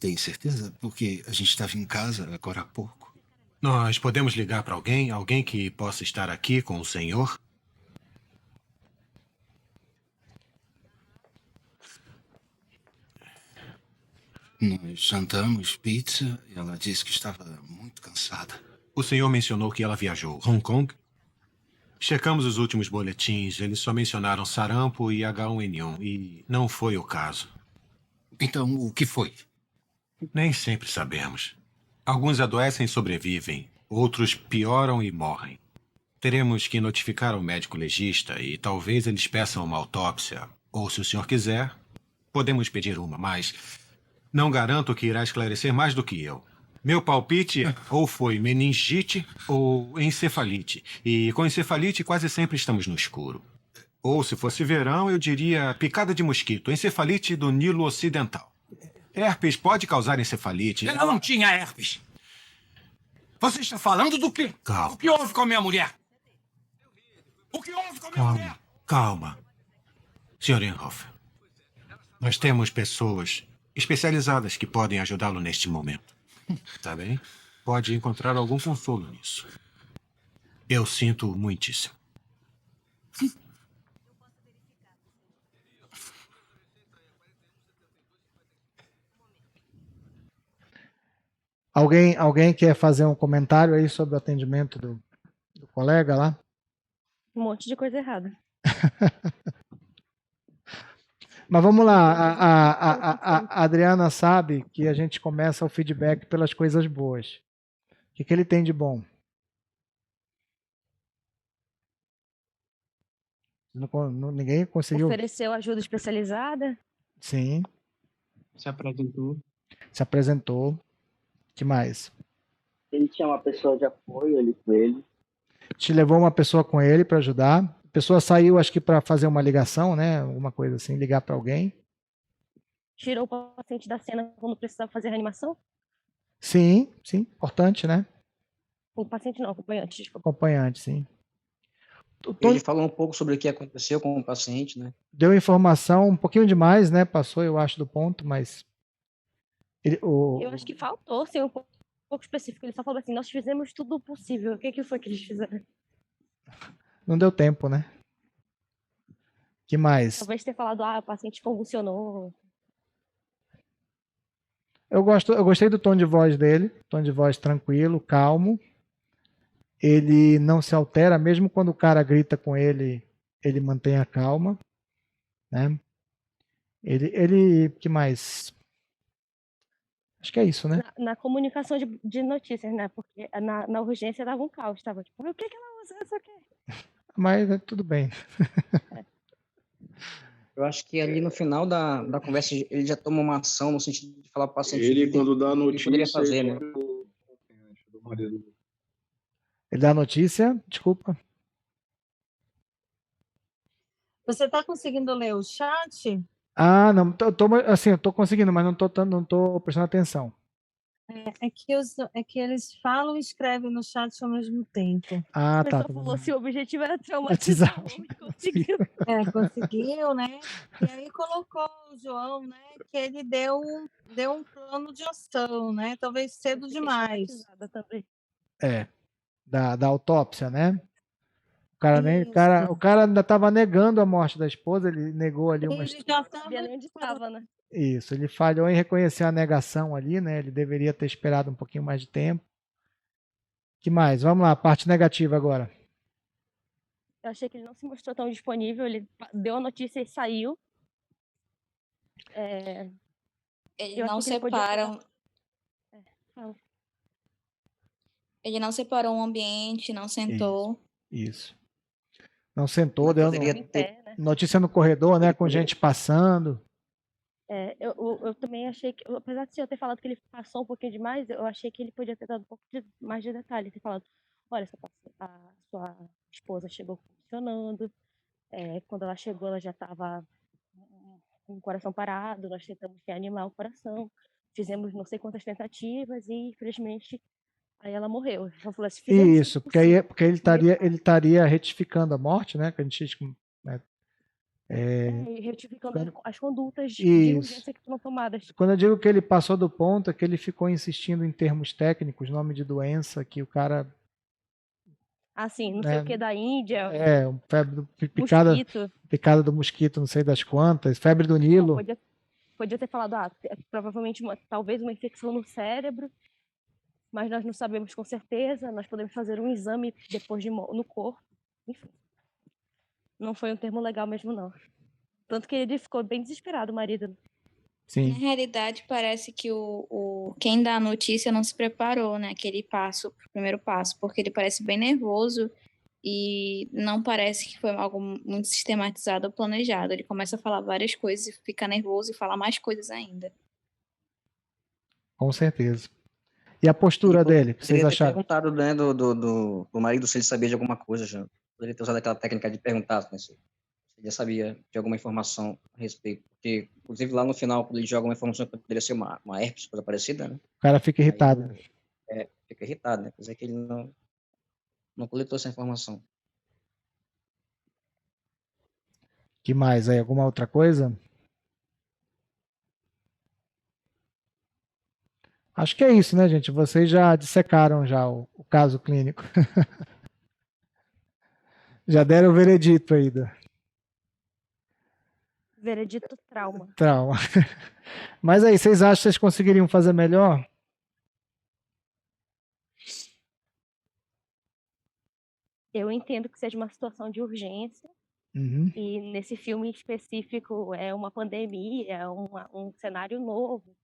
Tem certeza? Porque a gente estava em casa agora há pouco. Nós podemos ligar para alguém? Alguém que possa estar aqui com o senhor? Nós jantamos pizza e ela disse que estava muito cansada. O senhor mencionou que ela viajou. Hong Kong? Checamos os últimos boletins. Eles só mencionaram sarampo e H1N1. E não foi o caso. Então, o que foi? Nem sempre sabemos. Alguns adoecem e sobrevivem. Outros pioram e morrem. Teremos que notificar o médico legista e talvez eles peçam uma autópsia. Ou, se o senhor quiser, podemos pedir uma, mas não garanto que irá esclarecer mais do que eu. Meu palpite é ou foi meningite ou encefalite. E com encefalite quase sempre estamos no escuro. Ou, se fosse verão, eu diria picada de mosquito, encefalite do Nilo Ocidental. Herpes pode causar encefalite. Ela não tinha herpes. Você está falando do quê? Calma. O que houve com a minha mulher? O que houve com a minha mulher? Calma. Sr. Enhoff, nós temos pessoas especializadas que podem ajudá-lo neste momento. Tá bem? Pode encontrar algum consolo nisso. Eu sinto muitíssimo. Alguém quer fazer um comentário aí sobre o atendimento do colega lá? Um monte de coisa errada. Mas vamos lá, a Adriana sabe que a gente começa o feedback pelas coisas boas. O que ele tem de bom? Ninguém conseguiu? Ofereceu ajuda especializada. Sim, Se apresentou. se apresentou. Que mais? Ele tinha uma pessoa de apoio ali com ele. Te levou uma pessoa com ele para ajudar. A pessoa saiu, acho que para fazer uma ligação, né? Alguma coisa assim, ligar para alguém. Tirou o paciente da cena quando precisava fazer reanimação. Sim, importante, né? O paciente não, acompanhante, desculpa. Acompanhante, sim. Ele falou um pouco sobre o que aconteceu com o paciente, né? Deu informação um pouquinho demais, né? Passou, eu acho, do ponto, mas Eu acho que faltou ser um pouco específico. Ele só falou assim, nós fizemos tudo o possível. O que foi que eles fizeram? Não deu tempo, né? Que mais? Talvez ter falado, o paciente convulsionou. Eu gostei do tom de voz dele, tom de voz tranquilo, calmo. Ele não se altera, mesmo quando o cara grita com ele, ele mantém a calma, né? Que mais? Acho que é isso, né? Na comunicação de notícias, né? Porque na urgência dava um caos, tava tipo, o que ela usa isso aqui? Mas tudo bem. Eu acho que ali no final da conversa ele já toma uma ação no sentido de falar para o paciente Ele, quando dá a o que ele notícia, poderia fazer, né? do marido. Ele dá a notícia, desculpa. Você está conseguindo ler o chat? Ah, não, assim, eu tô conseguindo, mas não tô prestando atenção. É que eles falam e escrevem no chat ao mesmo tempo. Ah, A tá. pessoa falou se o objetivo era Batizar. traumatizar o homem, conseguiu. Conseguiu, né? E aí colocou o João, né? Que ele deu um plano de ação, né? Talvez cedo demais. Traumatizada também. Da autópsia, né? Isso. O cara ainda estava negando a morte da esposa, ele negou ali uma. Ele já Não sabia nem onde estava, né? Isso, ele falhou em reconhecer a negação ali, né? Ele deveria ter esperado um pouquinho mais de tempo. Que mais? Vamos lá, a parte negativa agora. Eu achei que ele não se mostrou tão disponível, ele deu a notícia e saiu. Ele Eu não achei que ele podia separa. Fala. Ele não separou o ambiente, não sentou. Isso. Não sentou, deu Poderia Em ter pé, né? notícia no corredor, né? Com gente passando. Eu também achei que, apesar de eu ter falado que ele passou um pouquinho demais, eu achei que ele podia ter dado um pouco mais de detalhe, ter falado, olha, a sua esposa chegou funcionando, quando ela chegou ela já estava com o coração parado, nós tentamos reanimar o coração, fizemos não sei quantas tentativas e infelizmente aí ela morreu. Eu falei assim, fizemos Isso, tudo possível. porque ele estaria retificando a morte, né? Que a gente né, E retificando as condutas de Isso. urgência que foram tomadas. Quando eu digo que ele passou do ponto, é que ele ficou insistindo em termos técnicos, nome de doença, que o cara. Assim, não sei o que da Índia, febre mosquito. picada do mosquito, não sei das quantas, febre do Nilo. Podia ter falado, provavelmente talvez uma infecção no cérebro, mas nós não sabemos com certeza, nós podemos fazer um exame depois no corpo. Enfim, não foi um termo legal mesmo, não. Tanto que ele ficou bem desesperado, o marido. Sim. Na realidade, parece que quem dá a notícia não se preparou, né? Aquele primeiro passo, porque ele parece bem nervoso e não parece que foi algo muito sistematizado ou planejado. Ele começa a falar várias coisas e fica nervoso e fala mais coisas ainda. Com certeza. E a postura dele, que vocês acharam? Perguntado, né, do marido se ele sabia de alguma coisa já. Poderia ter usado aquela técnica de perguntar, né, se ele já sabia de alguma informação a respeito. Porque, inclusive, lá no final, quando ele joga uma informação que poderia ser uma herpes, coisa parecida, né? O cara fica irritado. Fica irritado, né? Quer dizer que ele não coletou essa informação. Que mais aí? Alguma outra coisa? Acho que é isso, né, gente? Vocês já dissecaram já o caso clínico. Já deram o veredito aí. Veredito trauma. Trauma. Mas aí, vocês acham que vocês conseguiriam fazer melhor? Eu entendo que seja uma situação de urgência. Uhum. E nesse filme específico é uma pandemia, é um cenário novo.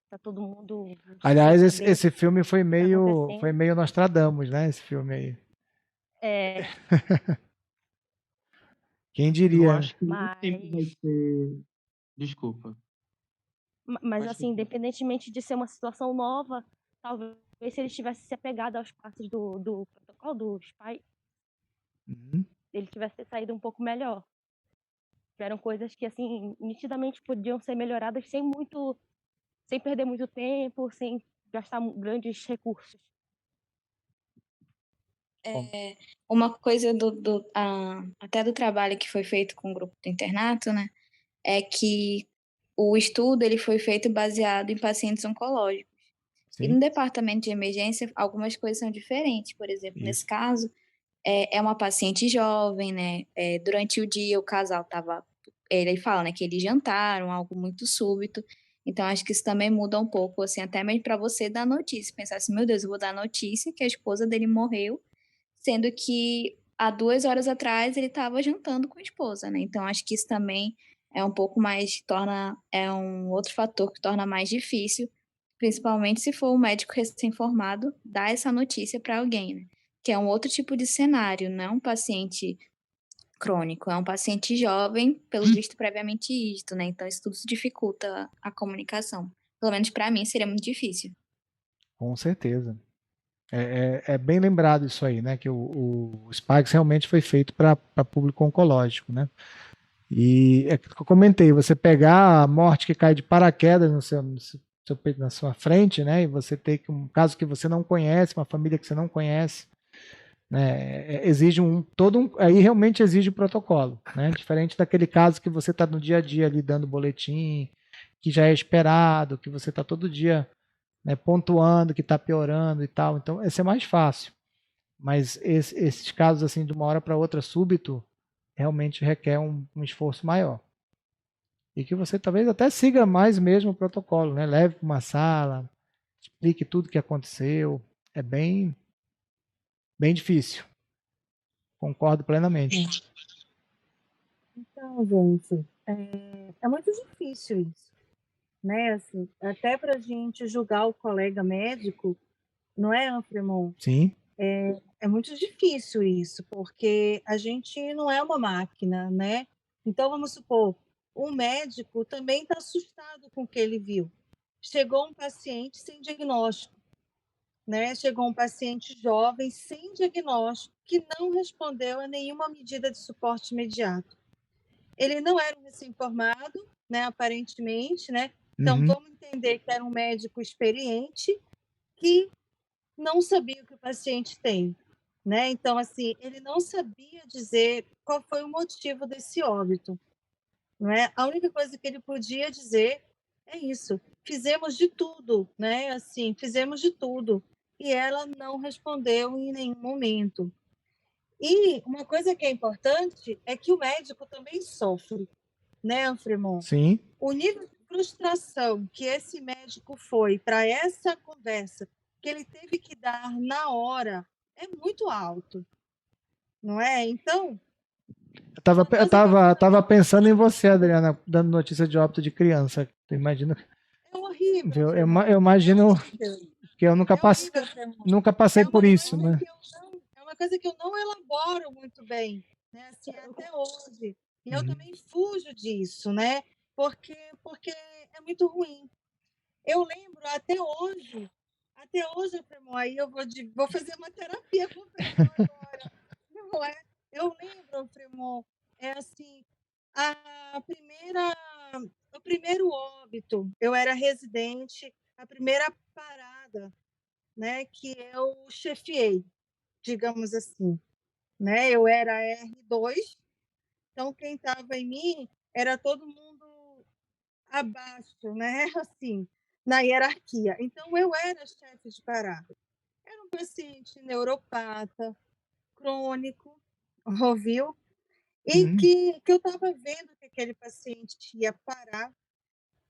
Tá todo mundo. Aliás, esse filme foi meio Nostradamus, né? Esse filme aí. Quem diria? Eu acho que sempre vai ser. Desculpa. Mas assim, independentemente de ser uma situação nova, talvez se ele tivesse se apegado aos passos do protocolo dos pais, ele tivesse saído um pouco melhor. Eram coisas que, assim, nitidamente podiam ser melhoradas sem perder muito tempo, sem gastar grandes recursos. Uma coisa até do trabalho que foi feito com o grupo do internato, né, é que o estudo ele foi feito baseado em pacientes oncológicos. E Sim, no departamento de emergência, algumas coisas são diferentes. Por exemplo, nesse isso. caso, é uma paciente jovem, né? Durante o dia, o casal estava. Ele fala, né, que eles jantaram, algo muito súbito. Então, acho que isso também muda um pouco, assim, até mesmo para você dar notícia. Pensar assim, meu Deus, eu vou dar notícia que a esposa dele morreu, sendo que há 2 horas atrás ele estava jantando com a esposa, né? Então, acho que isso também é um pouco mais, é um outro fator que torna mais difícil, principalmente se for um médico recém-formado, dar essa notícia para alguém, né? Que é um outro tipo de cenário, não é um paciente crônico, é um paciente jovem, pelo visto previamente isto, né? Então, isso tudo dificulta a comunicação. Pelo menos para mim seria muito difícil. Com certeza. É bem lembrado isso aí, né? Que o Sparks realmente foi feito para público oncológico, né? E é que eu comentei, você pegar a morte que cai de paraquedas na sua frente, né? E você ter um caso que você não conhece, uma família que você não conhece, né? Exige aí realmente exige o protocolo, né? Diferente daquele caso que você está no dia a dia ali dando boletim, que já é esperado, que você está todo dia, né, pontuando que está piorando e tal. Então, esse é mais fácil. Mas esses casos assim de uma hora para outra súbito realmente requer um esforço maior. E que você talvez até siga mais mesmo o protocolo, né? Leve para uma sala, explique tudo o que aconteceu. É bem difícil. Concordo plenamente. Então, gente, é muito difícil isso, né? Assim, até para a gente julgar o colega médico, não é, Anfremon? Sim, É muito difícil isso, porque a gente não é uma máquina, né? Então, vamos supor, o médico também está assustado com o que ele viu. Chegou um paciente sem diagnóstico, né? Chegou um paciente jovem sem diagnóstico que não respondeu a nenhuma medida de suporte imediato. Ele não era um recém-formado, né? Aparentemente, né? Então, uhum, vamos entender que era um médico experiente que não sabia o que o paciente tem, né? Então, assim, ele não sabia dizer qual foi o motivo desse óbito, né? A única coisa que ele podia dizer é isso: fizemos de tudo, né? Assim, fizemos de tudo. E ela não respondeu em nenhum momento. E uma coisa que é importante é que o médico também sofre, né, Anfremon? sim. O nível de frustração que esse médico foi para essa conversa, que ele teve que dar na hora, é muito alto, não é? Então, Eu tava, uma eu coisa que eu tava, quero tava pensando em você, Adriana, dando notícia de óbito de criança. Tu imagina? é horrível, Eu Fremont, é imagino horrível, que eu nunca é passei, horrível, Fremont. nunca passei É por uma isso, coisa né? que eu não, é uma coisa que eu não elaboro muito bem, né? Assim, até hoje. E eu Uhum. também fujo disso, né? Porque é muito ruim. Eu lembro até hoje, Fremont, aí eu vou fazer uma terapia com o Fremont agora, não é? Eu lembro, Fremont, é assim, a primeira, o primeiro óbito, eu era residente, a primeira parada, né, que eu chefiei, digamos assim, né? Eu era R2, então quem estava em mim era todo mundo abaixo, né? Assim, na hierarquia. Então, eu era chefe de parada. Era um paciente neuropata, crônico, ouviu? E Uhum. que eu estava vendo que aquele paciente ia parar.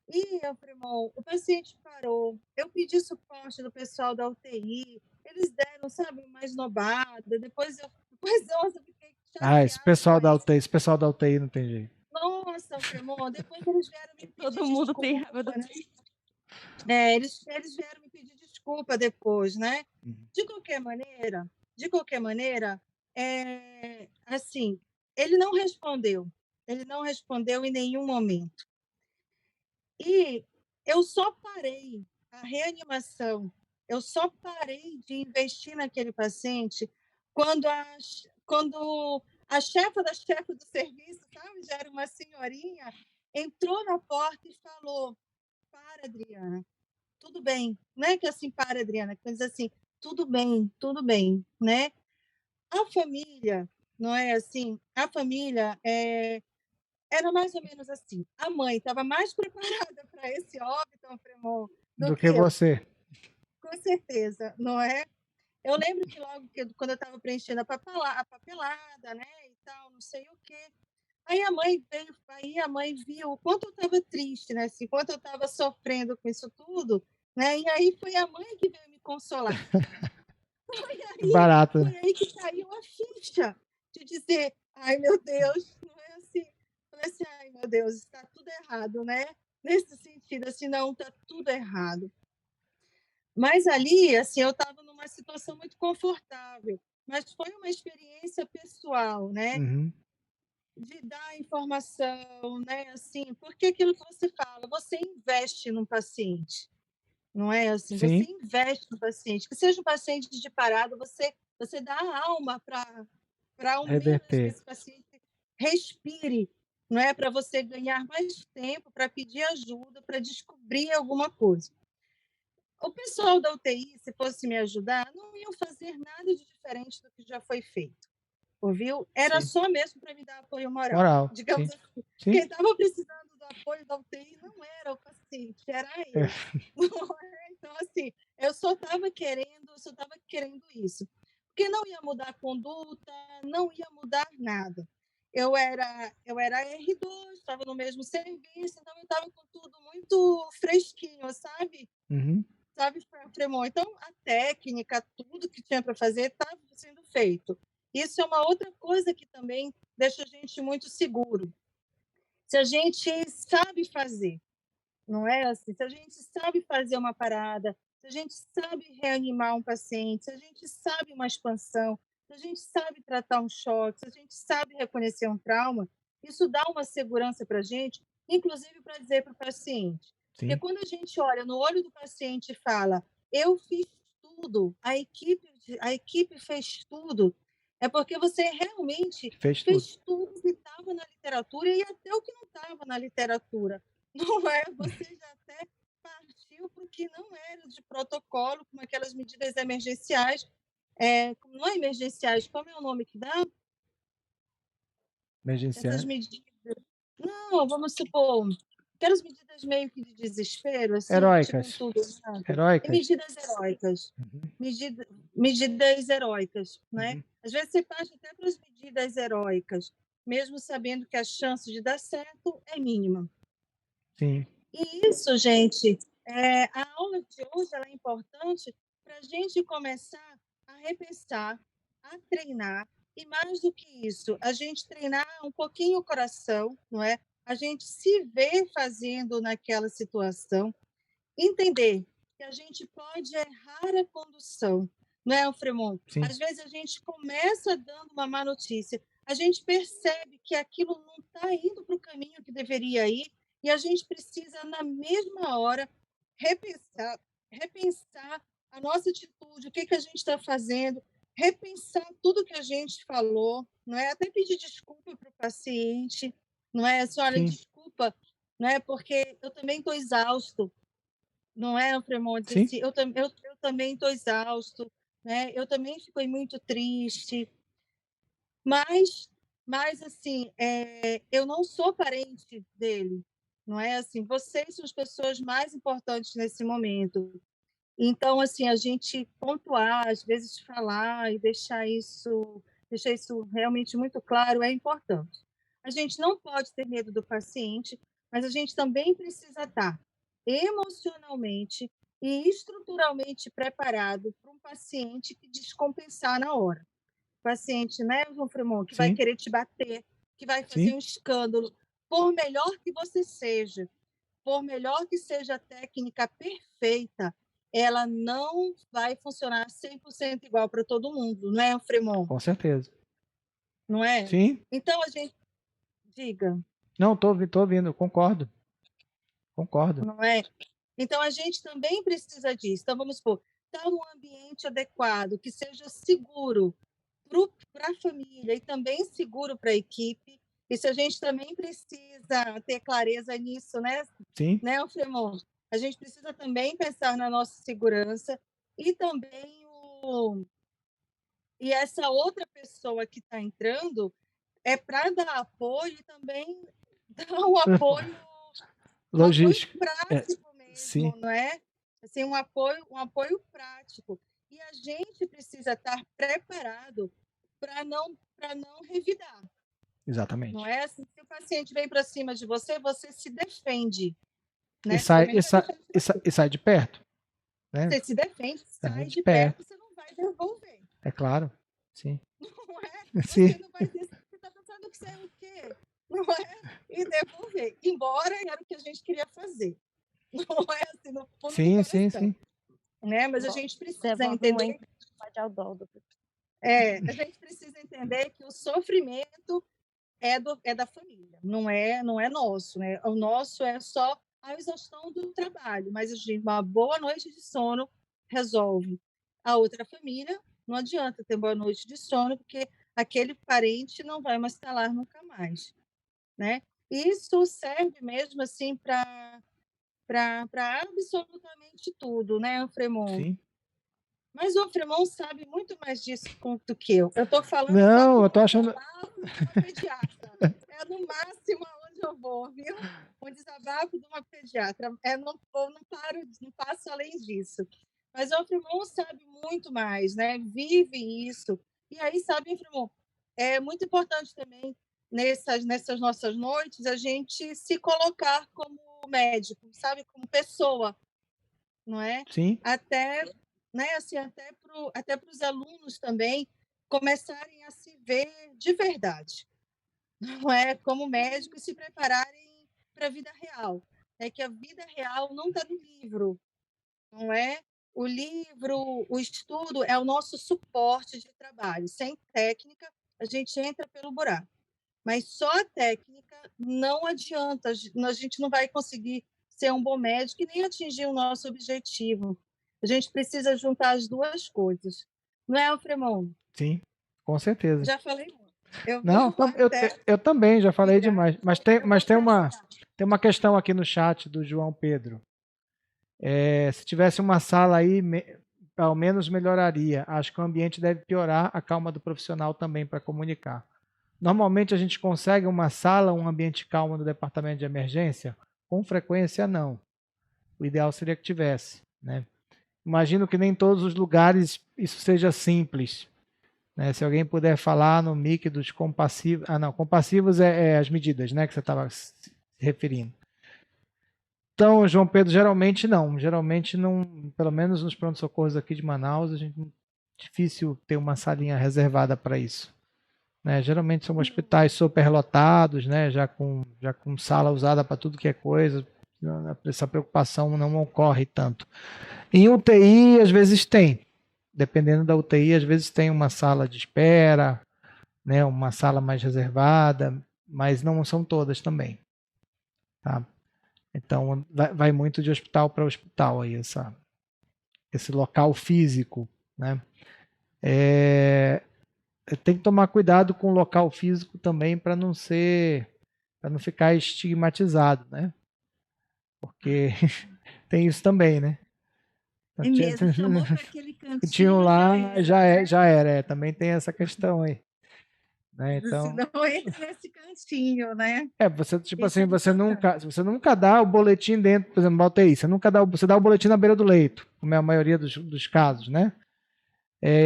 E, Alfremon, o paciente parou. Eu pedi suporte do pessoal da UTI. Eles deram, sabe, uma esnobada. Depois, nossa, eu fiquei Ah, chateada com isso. Esse pessoal da UTI não tem jeito. Nossa, Alfremon, depois eles vieram me pedir Todo mundo tem raiva desculpa, do. né? Eles vieram me pedir desculpa depois, né? Uhum. De qualquer maneira, assim, ele não respondeu. Ele não respondeu em nenhum momento. E eu só parei a reanimação, eu só parei de investir naquele paciente quando a chefa da chefe do serviço, sabe, já era uma senhorinha, entrou na porta e falou: para, Adriana, tudo bem. Não é que assim, para, Adriana, que diz assim, tudo bem, né? A família, não é assim, a família era mais ou menos assim. A mãe estava mais preparada para esse óbito, Fremon, do Do que que eu, você. com certeza, não é? Eu lembro que logo que quando eu estava preenchendo a papelada, né, e tal, não sei o quê, aí a mãe viu o quanto eu estava triste, né, assim, quanto eu estava sofrendo com isso tudo, né, e aí foi a mãe que veio me consolar. Foi Que aí, barato. foi aí que caiu a ficha de dizer, ai meu Deus, não é assim. Falei assim, ai meu Deus, está tudo errado, né? Nesse sentido, assim, não, está tudo errado. Mas ali, assim, eu estava numa situação muito confortável, mas foi uma experiência pessoal, né? Uhum. De dar informação, né? Assim, porque aquilo que você fala, você investe no paciente, não é assim? Você Sim, investe no paciente, que seja um paciente de parado, você dá a alma para ao menos que reverter. esse paciente respire, não é? Para você ganhar mais tempo, para pedir ajuda, para descobrir alguma coisa. O pessoal da UTI, se fosse me ajudar, não iam fazer nada de diferente do que já foi feito, ouviu? Era Sim. só mesmo para me dar apoio moral, Moral. digamos Sim. assim. Sim. Quem estava precisando do apoio da UTI não era o paciente, era É. eu. Então, assim, eu só estava querendo isso. Porque não ia mudar a conduta, não ia mudar nada. Eu era R2, estava no mesmo serviço, então eu estava com tudo muito fresquinho, sabe? Uhum. Sabe, Fremon? Então, a técnica, tudo que tinha para fazer estava sendo feito. Isso é uma outra coisa que também deixa a gente muito seguro. Se a gente sabe fazer, não é assim? Se a gente sabe fazer uma parada, se a gente sabe reanimar um paciente, se a gente sabe uma expansão, se a gente sabe tratar um choque, se a gente sabe reconhecer um trauma, isso dá uma segurança para a gente, inclusive para dizer para o paciente. Porque Sim. quando a gente olha no olho do paciente e fala, eu fiz tudo, a equipe fez tudo, é porque você realmente Fez tudo. fez tudo que estava na literatura e até o que não estava na literatura. Não é? Você já até partiu para o que não era de protocolo, como aquelas medidas emergenciais. Não é emergenciais, como é o nome que dá? Essas Emergenciais. medidas. Não, vamos supor, aquelas medidas meio que de desespero, assim, tipo um Heróicas. tudo, sabe? E Heróicas. medidas heróicas. Uhum. Medidas heróicas, né? Uhum. Às vezes você parte até para as medidas heróicas, mesmo sabendo que a chance de dar certo é mínima. Sim. E isso, gente, a aula de hoje ela é importante para a gente começar a repensar, a treinar, e mais do que isso, a gente treinar um pouquinho o coração, não é? A gente se ver fazendo naquela situação, entender que a gente pode errar a condução, não é, Fremon? Sim. Às vezes a gente começa dando uma má notícia, a gente percebe que aquilo não está indo para o caminho que deveria ir, e a gente precisa, na mesma hora, repensar a nossa atitude, o que a gente está fazendo, repensar tudo que a gente falou, não é? Até pedir desculpa para o paciente, não é? Assim, olha, Sim. desculpa, não é? Porque eu também estou exausto, não é, Fremont? Dizer Sim. assim, eu também estou exausto, né? Eu também fiquei muito triste, mas assim, eu não sou parente dele, não é assim? Vocês são as pessoas mais importantes nesse momento. Então, assim, a gente pontuar, às vezes falar e deixar isso realmente muito claro é importante. A gente não pode ter medo do paciente, mas a gente também precisa estar emocionalmente e estruturalmente preparado para um paciente que descompensar na hora. Paciente, né, João Fremont, que vai Sim. querer te bater, que vai fazer Sim. um escândalo, por melhor que você seja, por melhor que seja a técnica perfeita, ela não vai funcionar 100% igual para todo mundo, não é, Fremont? Com certeza. Não é? Sim. Então a gente diga, Não, tô ouvindo, concordo. Concordo. não é? Então a gente também precisa disso. Então vamos supor, estar num ambiente adequado, que seja seguro para a família e também seguro para a equipe. Isso a gente também precisa ter clareza nisso, né? Sim. Né, Fremont? A gente precisa também pensar na nossa segurança e também e essa outra pessoa que está entrando é para dar apoio e também dar um apoio Logística. prático sim, mesmo, não é? Assim, um apoio prático. E a gente precisa estar preparado para não revidar, não exatamente. é? Assim, se o paciente vem para cima de você, você se defende, E né? sai, Também e não vai sai, deixar de e sai, e sai de perto, né? Você se defende, Sai sai de de perto, perto, você não vai devolver, é claro. Sim. não é? Sim, Você não vai dizer, você está pensando que você é o quê? Não é? E devolver. Embora era o que a gente queria fazer. Não é assim, no fundo do sim, sim, coração. sim. Né? Mas a gente precisa Devolve uma entender, impunidade ao dó do a gente precisa entender que o sofrimento é da família, não é nosso, né? O nosso é só a exaustão do trabalho, mas a gente, uma boa noite de sono resolve. A outra família não adianta ter boa noite de sono, porque aquele parente não vai mais estar lá nunca mais, né? Isso serve mesmo assim para absolutamente tudo, né, Fremon? Sim. Mas o Fremon sabe muito mais disso do que eu. Eu estou falando só Não, com eu tô achando. desabafo de uma pediatra. É no máximo aonde eu vou, viu? Um desabafo de uma pediatra. Eu não paro, não passo além disso. Mas o Fremon sabe muito mais, né? Vive isso. E aí, sabe, Fremon, é muito importante também nessas nossas noites a gente se colocar como médico, sabe, como pessoa, não é? Sim, Até, né, assim, até para os alunos também começarem a se ver de verdade, não é? Como médicos, se prepararem para a vida real. É que a vida real não está no livro, não é? O livro, o estudo é o nosso suporte de trabalho. Sem técnica, a gente entra pelo buraco. Mas só a técnica não adianta, a gente não vai conseguir ser um bom médico e nem atingir o nosso objetivo. A gente precisa juntar as duas coisas. Não é, Fremon? sim, com certeza. Já falei muito. Eu Não, vou eu, até eu também já falei virar. demais. Mas Eu vou tem terminar. uma questão aqui no chat do João Pedro. Se tivesse uma sala aí, ao menos melhoraria. Acho que o ambiente deve piorar, a calma do profissional também para comunicar. Normalmente a gente consegue uma sala, um ambiente calmo no departamento de emergência? Com frequência, não. O ideal seria que tivesse, né? Imagino que nem todos os lugares isso seja simples, né? Se alguém puder falar no mic dos compassivos... Ah, não, compassivos é as medidas, né, que você estava se referindo. Então, João Pedro, geralmente não, pelo menos nos pronto-socorros aqui de Manaus, difícil ter uma salinha reservada para isso. Né? Geralmente são hospitais superlotados, né? já com sala usada para tudo que é coisa, essa preocupação não ocorre tanto. Em UTI, às vezes tem, dependendo da UTI, às vezes tem uma sala de espera, né? Uma sala mais reservada, mas não são todas também. Tá? Então, vai muito de hospital para hospital aí, esse local físico, né? Tem que tomar cuidado com o local físico também para não ficar estigmatizado, né? Porque tem isso também, né? É mesmo, chamou para aquele cantinho, Tinham lá, né? já era. Também tem essa questão aí. Né? Então, Não entra nesse cantinho, né? você, tipo Isso assim, é importante. você nunca dá o boletim dentro, por exemplo, da UTI, você dá o boletim na beira do leito, como é a maioria dos casos, né?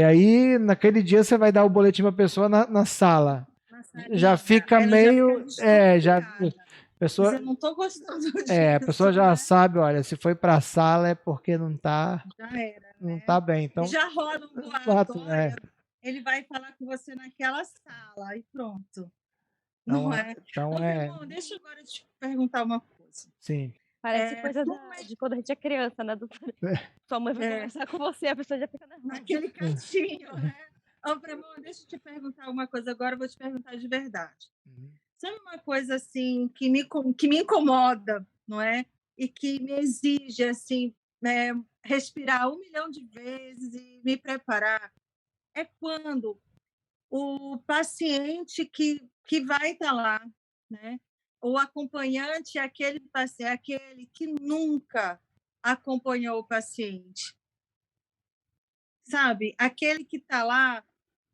Aí, naquele dia, você vai dar o boletim para a pessoa na sala. Já fica meio. Pessoa, eu não estou gostando disso. a pessoa já né? sabe, olha, se foi para a sala é porque não está. Já era. Não né? está bem. Então, Já rola um boato. Olha, ele vai falar com você naquela sala e pronto. Não é? Então Irmão, deixa eu agora te perguntar uma coisa. Sim. Parece coisa de quando a gente é criança, né? Sua mãe vai conversar com você, a pessoa já fica nervosa. Naquele cantinho, né? Fremon, deixa eu te perguntar uma coisa agora, eu vou te perguntar de verdade. Sabe uma coisa assim que me incomoda, não é? E que me exige assim, respirar 1 milhão de vezes e me preparar? É quando o paciente que vai estar lá, né? O acompanhante é aquele paciente, aquele que nunca acompanhou o paciente. Sabe? Aquele que está lá,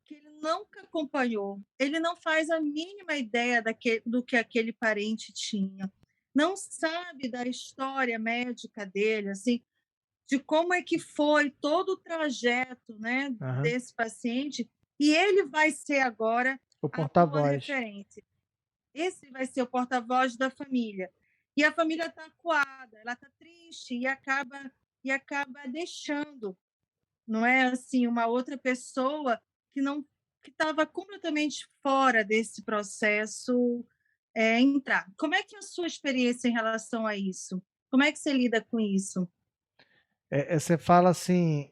que ele nunca acompanhou, ele não faz a mínima ideia do que aquele parente tinha, não sabe da história médica dele, assim, de como é que foi todo o trajeto, né, Aham. desse paciente, e ele vai ser agora O a tua porta-voz. referência. Esse vai ser o porta-voz da família. E a família está acuada, ela está triste e acaba deixando, não é assim, uma outra pessoa que estava completamente fora desse processo entrar. Como é que é a sua experiência em relação a isso? Como é que você lida com isso? Você fala assim,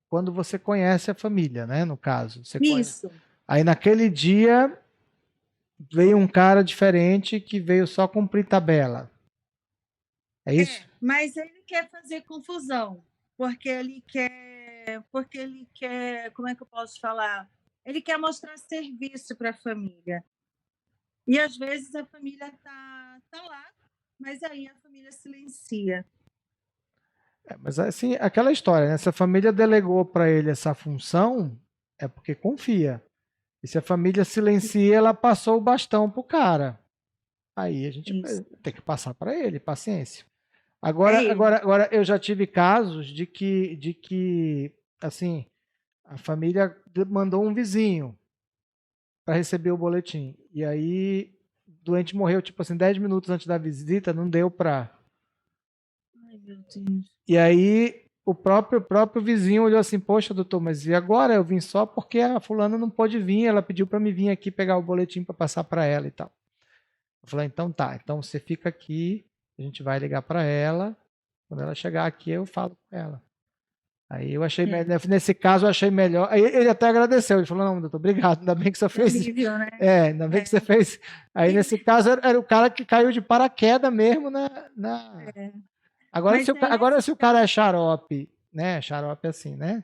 quando você conhece a família, né? No caso, você conhece. Isso. Aí naquele dia veio um cara diferente que veio só cumprir tabela. É isso? Mas ele quer fazer confusão, porque ele quer, como é que eu posso falar? Ele quer mostrar serviço para a família. E às vezes a família tá lá, mas aí a família silencia. Mas assim, aquela história, né? Se a família delegou para ele essa função, é porque confia. E se a família silencia, ela passou o bastão pro cara. Aí a gente Isso. tem que passar para ele, paciência. É Agora, ele. agora eu já tive casos de que assim, a família mandou um vizinho para receber o boletim. E aí o doente morreu, tipo assim, 10 minutos antes da visita, não deu para. Ai, meu Deus. E aí o próprio vizinho olhou assim, poxa, doutor, mas e agora? Eu vim só porque a fulana não pôde vir, ela pediu para me vir aqui pegar o boletim para passar para ela e tal. Eu falei, então tá, então você fica aqui, a gente vai ligar para ela, quando ela chegar aqui eu falo com ela. Aí eu achei melhor, nesse caso eu achei melhor. Aí ele até agradeceu, ele falou, não, doutor, obrigado, ainda bem que você fez isso. Alívio, né? Ainda bem que você fez. Aí nesse caso era o cara que caiu de paraquedas mesmo Agora, Mas se o cara é xarope, né? Xarope assim, né?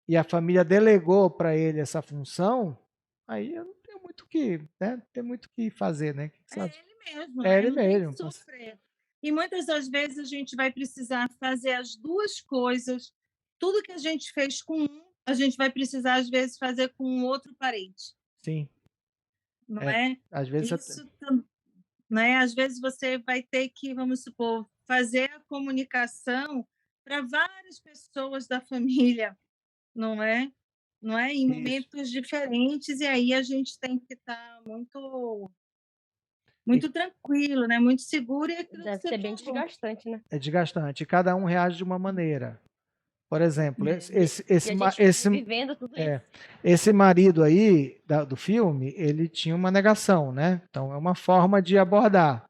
E a família delegou para ele essa função, aí eu não tenho muito o que, né? Não tem muito o que fazer, né? O que você acha? Ele mesmo, É né? ele Não tem que mesmo. sofrer. E muitas das vezes a gente vai precisar fazer as duas coisas. Tudo que a gente fez com um, a gente vai precisar, às vezes, fazer com um outro parente, Sim. não é? Às vezes Isso, né? Às vezes você vai ter que, vamos supor, fazer a comunicação para várias pessoas da família, não é? Não é? Em Isso. momentos diferentes, e aí a gente tem que estar muito tranquilo, né? Muito seguro, e aquilo que Deve você ser bem falou. desgastante, né? É desgastante. E cada um reage de uma maneira. Por exemplo, E a gente vivendo tudo isso. esse marido aí do filme, ele tinha uma negação, né? Então é uma forma de abordar.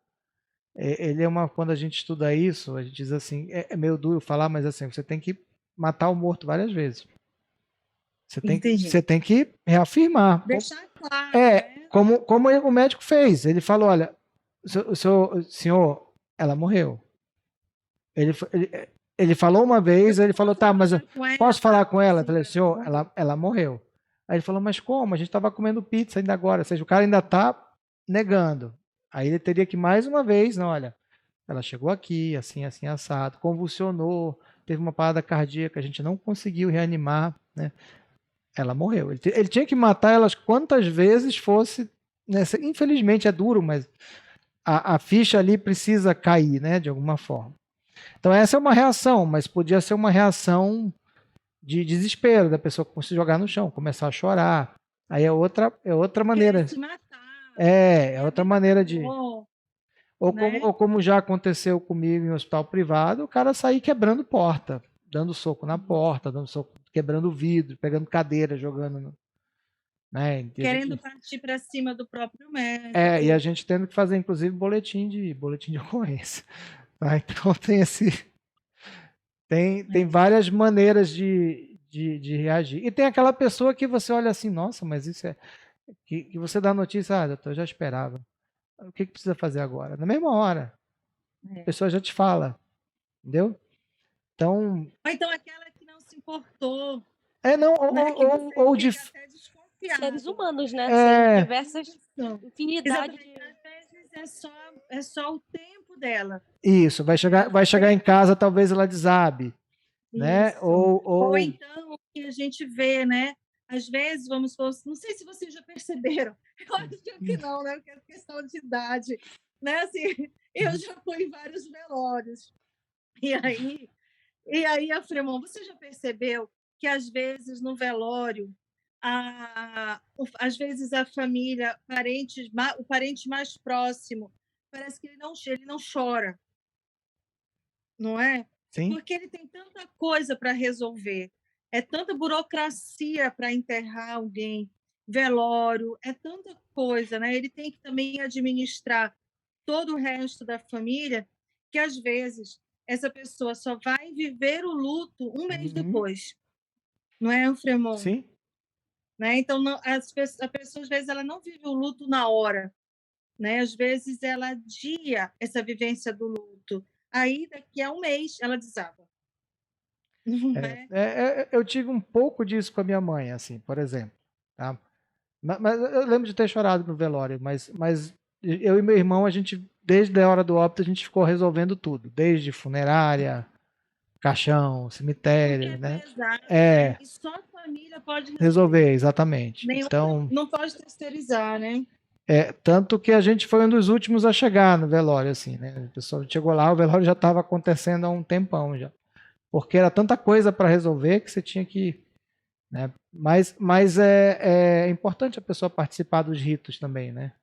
Ele quando a gente estuda isso, a gente diz assim, é meio duro falar, mas assim, você tem que matar o morto várias vezes. Entendi. Você tem que reafirmar. Deixar claro, né? Como o médico fez. Ele falou, olha, senhor, ela morreu. Ele falou uma vez, ele falou, tá, mas eu posso falar com ela? Eu falei, senhor, ela morreu. Aí ele falou, mas como? A gente estava comendo pizza ainda agora. Ou seja, o cara ainda está negando. Aí ele teria que mais uma vez, não, olha, ela chegou aqui, assim, assim, assado, convulsionou, teve uma parada cardíaca, a gente não conseguiu reanimar, né? Ela morreu. Ele tinha que matar elas quantas vezes fosse, né? Infelizmente é duro, mas a ficha ali precisa cair, né? De alguma forma. Então essa é uma reação, mas podia ser uma reação de desespero, da pessoa se jogar no chão, começar a chorar. Aí é outra maneira. Querer se matar. É outra maneira de... né? Ou como já aconteceu comigo em hospital privado, o cara sair quebrando porta, dando soco na porta, dando soco, quebrando vidro, pegando cadeira, jogando. Né? Querendo partir para cima do próprio médico. E a gente tendo que fazer, inclusive, boletim de ocorrência. Tá? Então tem várias maneiras de reagir. E tem aquela pessoa que você olha assim, nossa, mas isso é. Que você dá notícia, doutor, eu já esperava. O que precisa fazer agora? Na mesma hora. A pessoa já te fala. Entendeu? Então. Ou então aquela que não se importou. Ou de. Seres humanos, né? Diversas infinidade de... Às vezes é só o tempo dela. Isso, vai chegar em casa, talvez ela desabe. Né? Ou então o que a gente vê, né? Às vezes, vamos supor, não sei se vocês já perceberam, eu acho que não, né? Porque é questão de idade, né? Assim, eu já fui em vários velórios. E aí, Fremon, você já percebeu que às vezes no velório, às vezes a família, o parente mais próximo, parece que ele não chora, não é? Sim, Porque ele tem tanta coisa para resolver, é tanta burocracia para enterrar alguém, velório, é tanta coisa, né? Ele tem que também administrar todo o resto da família, que às vezes essa pessoa só vai viver o luto um mês uhum, depois, não é, Fremon? sim. Né? Então, a pessoa, às vezes, ela não vive o luto na hora, né? Às vezes, ela adia essa vivência do luto. Aí, daqui a um mês, ela desaba. Não é? Eu tive um pouco disso com a minha mãe, assim, por exemplo. Tá? Mas eu lembro de ter chorado no velório, mas eu e meu irmão, a gente, desde a hora do óbito, a gente ficou resolvendo tudo, desde funerária, caixão, Porque cemitério, é né? pesado, né? É, E só a família pode resolver. resolver, exatamente. Nenhum, Então, não pode terceirizar, né? tanto que a gente foi um dos últimos a chegar no velório, assim, né? A pessoa chegou lá, o velório já estava acontecendo há um tempão já. Porque era tanta coisa para resolver que você tinha que, né? Mas é importante a pessoa participar dos ritos também, né?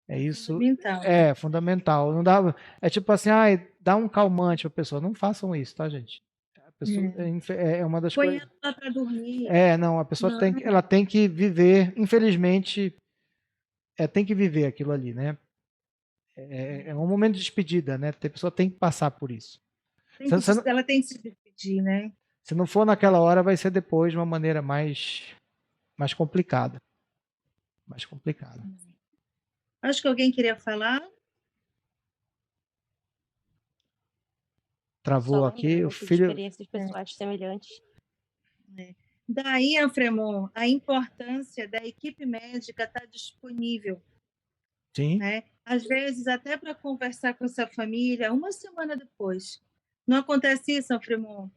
É isso, Fundamental. é fundamental. Não dá, é tipo assim, ai, dá um calmante para a pessoa. Não façam isso, tá, gente? A pessoa é uma das Põe coisas. ela para dormir. Não, a pessoa Não. ela tem que viver, infelizmente, tem que viver aquilo ali, né? É um momento de despedida, né? A pessoa tem que passar por isso. Ela tem que se despedir, né? Se não for naquela hora, vai ser depois de uma maneira mais complicada. Mais complicada. Acho que alguém queria falar. Travou Só aqui, o lembrando aqui de filho. experiências pessoais semelhantes. Daí, Anfremon, a importância da equipe médica estar disponível, Sim, né? Às vezes, até para conversar com essa família, uma semana depois. Não acontece isso, Anfremon?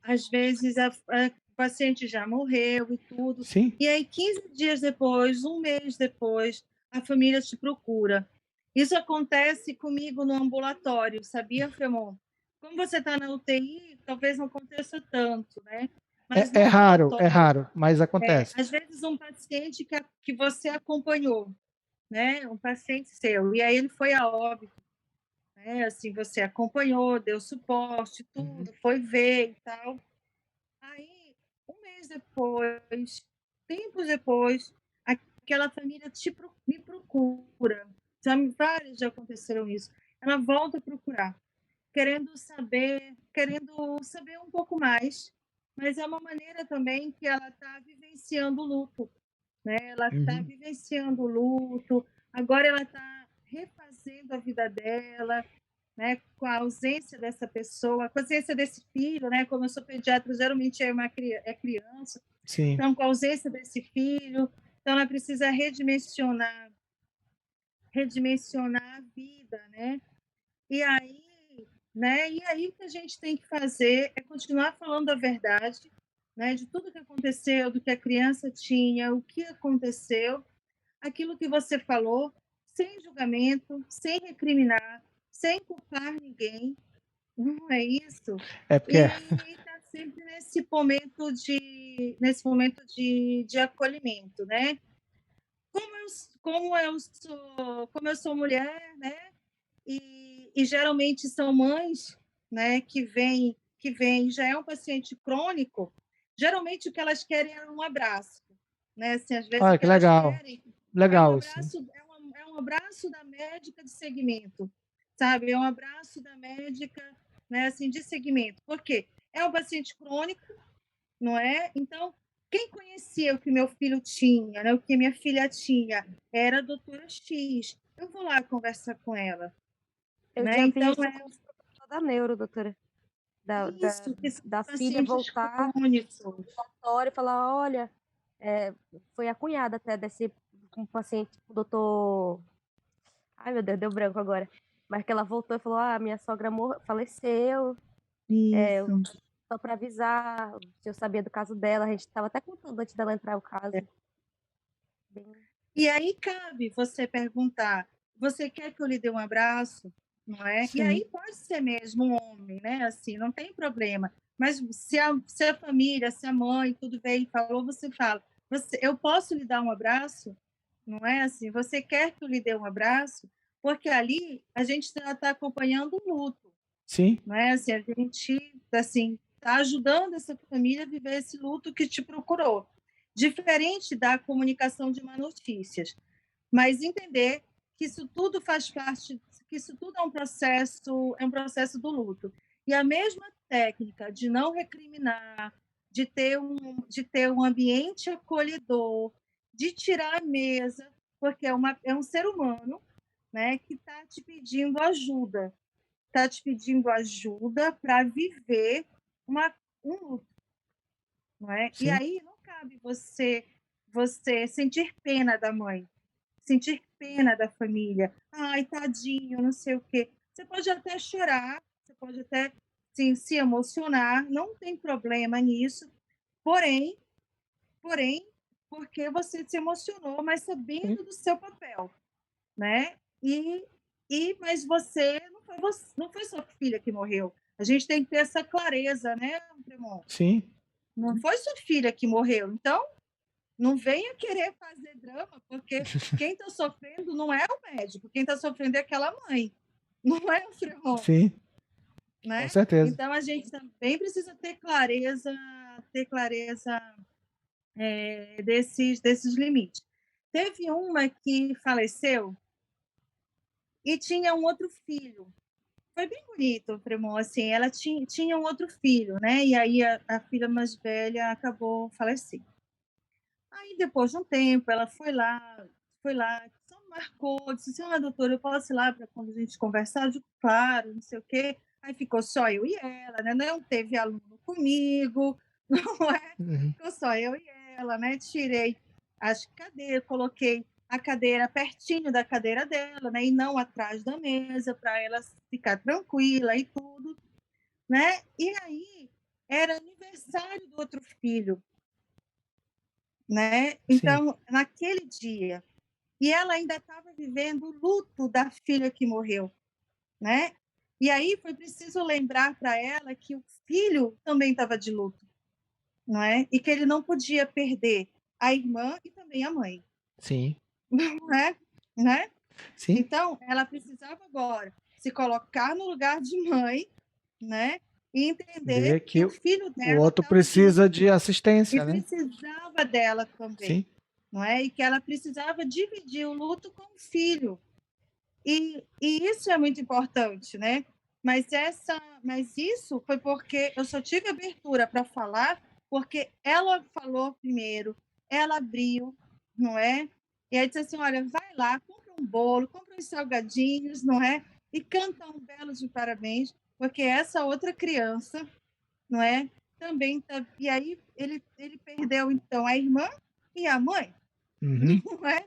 Às vezes, o paciente já morreu e tudo. sim. E aí, 15 dias depois, um mês depois, a família te procura. Isso acontece comigo no ambulatório, sabia, Fremon? Como você está na UTI, talvez não aconteça tanto, né? Mas no É ambulatório, raro, mas acontece. às vezes um paciente que você acompanhou, né? Um paciente seu, e aí ele foi a óbito, né? Assim, você acompanhou, deu suporte, tudo, foi ver e tal. Aí, um mês depois, tempos depois, aquela família me procura. Sabe, várias já aconteceram isso. Ela volta a procurar, querendo saber um pouco mais, mas é uma maneira também que ela está vivenciando o luto, né? Ela está vivenciando o luto, agora ela está refazendo a vida dela, né, com a ausência dessa pessoa, com a ausência desse filho, né, como eu sou pediatra, geralmente é criança, Sim. então com a ausência desse filho, então ela precisa redimensionar a vida, né? E aí o que a gente tem que fazer é continuar falando a verdade, né, de tudo que aconteceu, do que a criança tinha, o que aconteceu, aquilo que você falou, sem julgamento, sem recriminar, sem culpar ninguém, não é isso? É porque E está sempre nesse momento de acolhimento, né? Como eu sou mulher, né? E geralmente são mães, né? Que vem, já é um paciente crônico. Geralmente o que elas querem é um abraço, né? Assim, às vezes o que que elas legal. querem é um Legal isso. abraço, é um abraço da médica de segmento, sabe? É um abraço da médica, né? Assim, de segmento. Por quê? É um paciente crônico, não é? Então, quem conhecia o que meu filho tinha, né? O que minha filha tinha, era a doutora X. Eu vou lá conversar com ela. Eu Né? já vi Então, isso com o professor da neuro, doutora. isso, que são Da filha pacientes voltar crônicos. no ambulatório e falar, olha, foi a cunhada até desse um paciente, o doutor... Ai, meu Deus, deu branco agora. Mas que ela voltou e falou, minha sogra faleceu. Isso. Só pra avisar se eu sabia do caso dela. A gente tava até contando antes dela entrar o caso. Bem... E aí cabe você perguntar, você quer que eu lhe dê um abraço? Não é? Sim. E aí pode ser mesmo um homem, né? Assim, não tem problema. Mas se a família, se a mãe, tudo bem, falou, você fala, eu posso lhe dar um abraço? Não é assim? Você quer que eu lhe dê um abraço? Porque ali a gente está acompanhando o luto. Sim. Não é assim? A gente assim, está ajudando essa família a viver esse luto que te procurou. Diferente da comunicação de má notícias. Mas entender que isso tudo faz parte, que isso tudo é um processo do luto. E a mesma técnica de não recriminar, de ter um ambiente acolhedor, de tirar a mesa, porque é um ser humano, né, que está te pedindo ajuda. Está te pedindo ajuda para viver um luto. Não é? E aí não cabe você sentir pena da mãe, sentir pena da família. Ai, tadinho, não sei o quê. Você pode até chorar, você pode até se emocionar, não tem problema nisso. Porém, porque você se emocionou, mas sabendo do seu papel, né? Mas não foi sua filha que morreu. A gente tem que ter essa clareza, né, Fremont? Sim. Não foi sua filha que morreu. Então, não venha querer fazer drama, porque quem está sofrendo não é o médico, quem está sofrendo é aquela mãe, não é o Fremont. Sim. Né? Com certeza. Então, a gente também precisa ter clareza desses limites. Teve uma que faleceu e tinha um outro filho. Foi bem bonito, Fremont, assim, ela tinha um outro filho, né? E aí a filha mais velha acabou falecendo. Aí, depois de um tempo, ela foi lá, só marcou, disse assim, doutora, eu posso ir lá para quando a gente conversar? Eu digo, claro, não sei o quê. Aí ficou só eu e ela, né? Não teve aluno comigo, não é? Ficou só eu e ela, né? Tirei as cadeiras, coloquei a cadeira pertinho da cadeira dela, né? E não atrás da mesa, para ela ficar tranquila e tudo, né? E aí, era aniversário do outro filho, né? Então, naquele dia, e ela ainda estava vivendo o luto da filha que morreu, né? E aí foi preciso lembrar para ela que o filho também estava de luto, não é? E que ele não podia perder a irmã e também a mãe. Sim. Não é? Né? Sim. Então, ela precisava agora se colocar no lugar de mãe, né? E entender que o filho dela o outro precisa de assistência, e né? precisava dela também. Sim. Não é? E que ela precisava dividir o luto com o filho. E isso é muito importante, né? Mas isso foi porque eu só tive abertura para falar porque ela falou primeiro, ela abriu, não é? E aí disse assim, olha, vai lá, compra um bolo, compra uns salgadinhos, não é? E canta um belo de parabéns, porque essa outra criança, não é? Também tá... E aí ele perdeu, então, a irmã e a mãe, não é?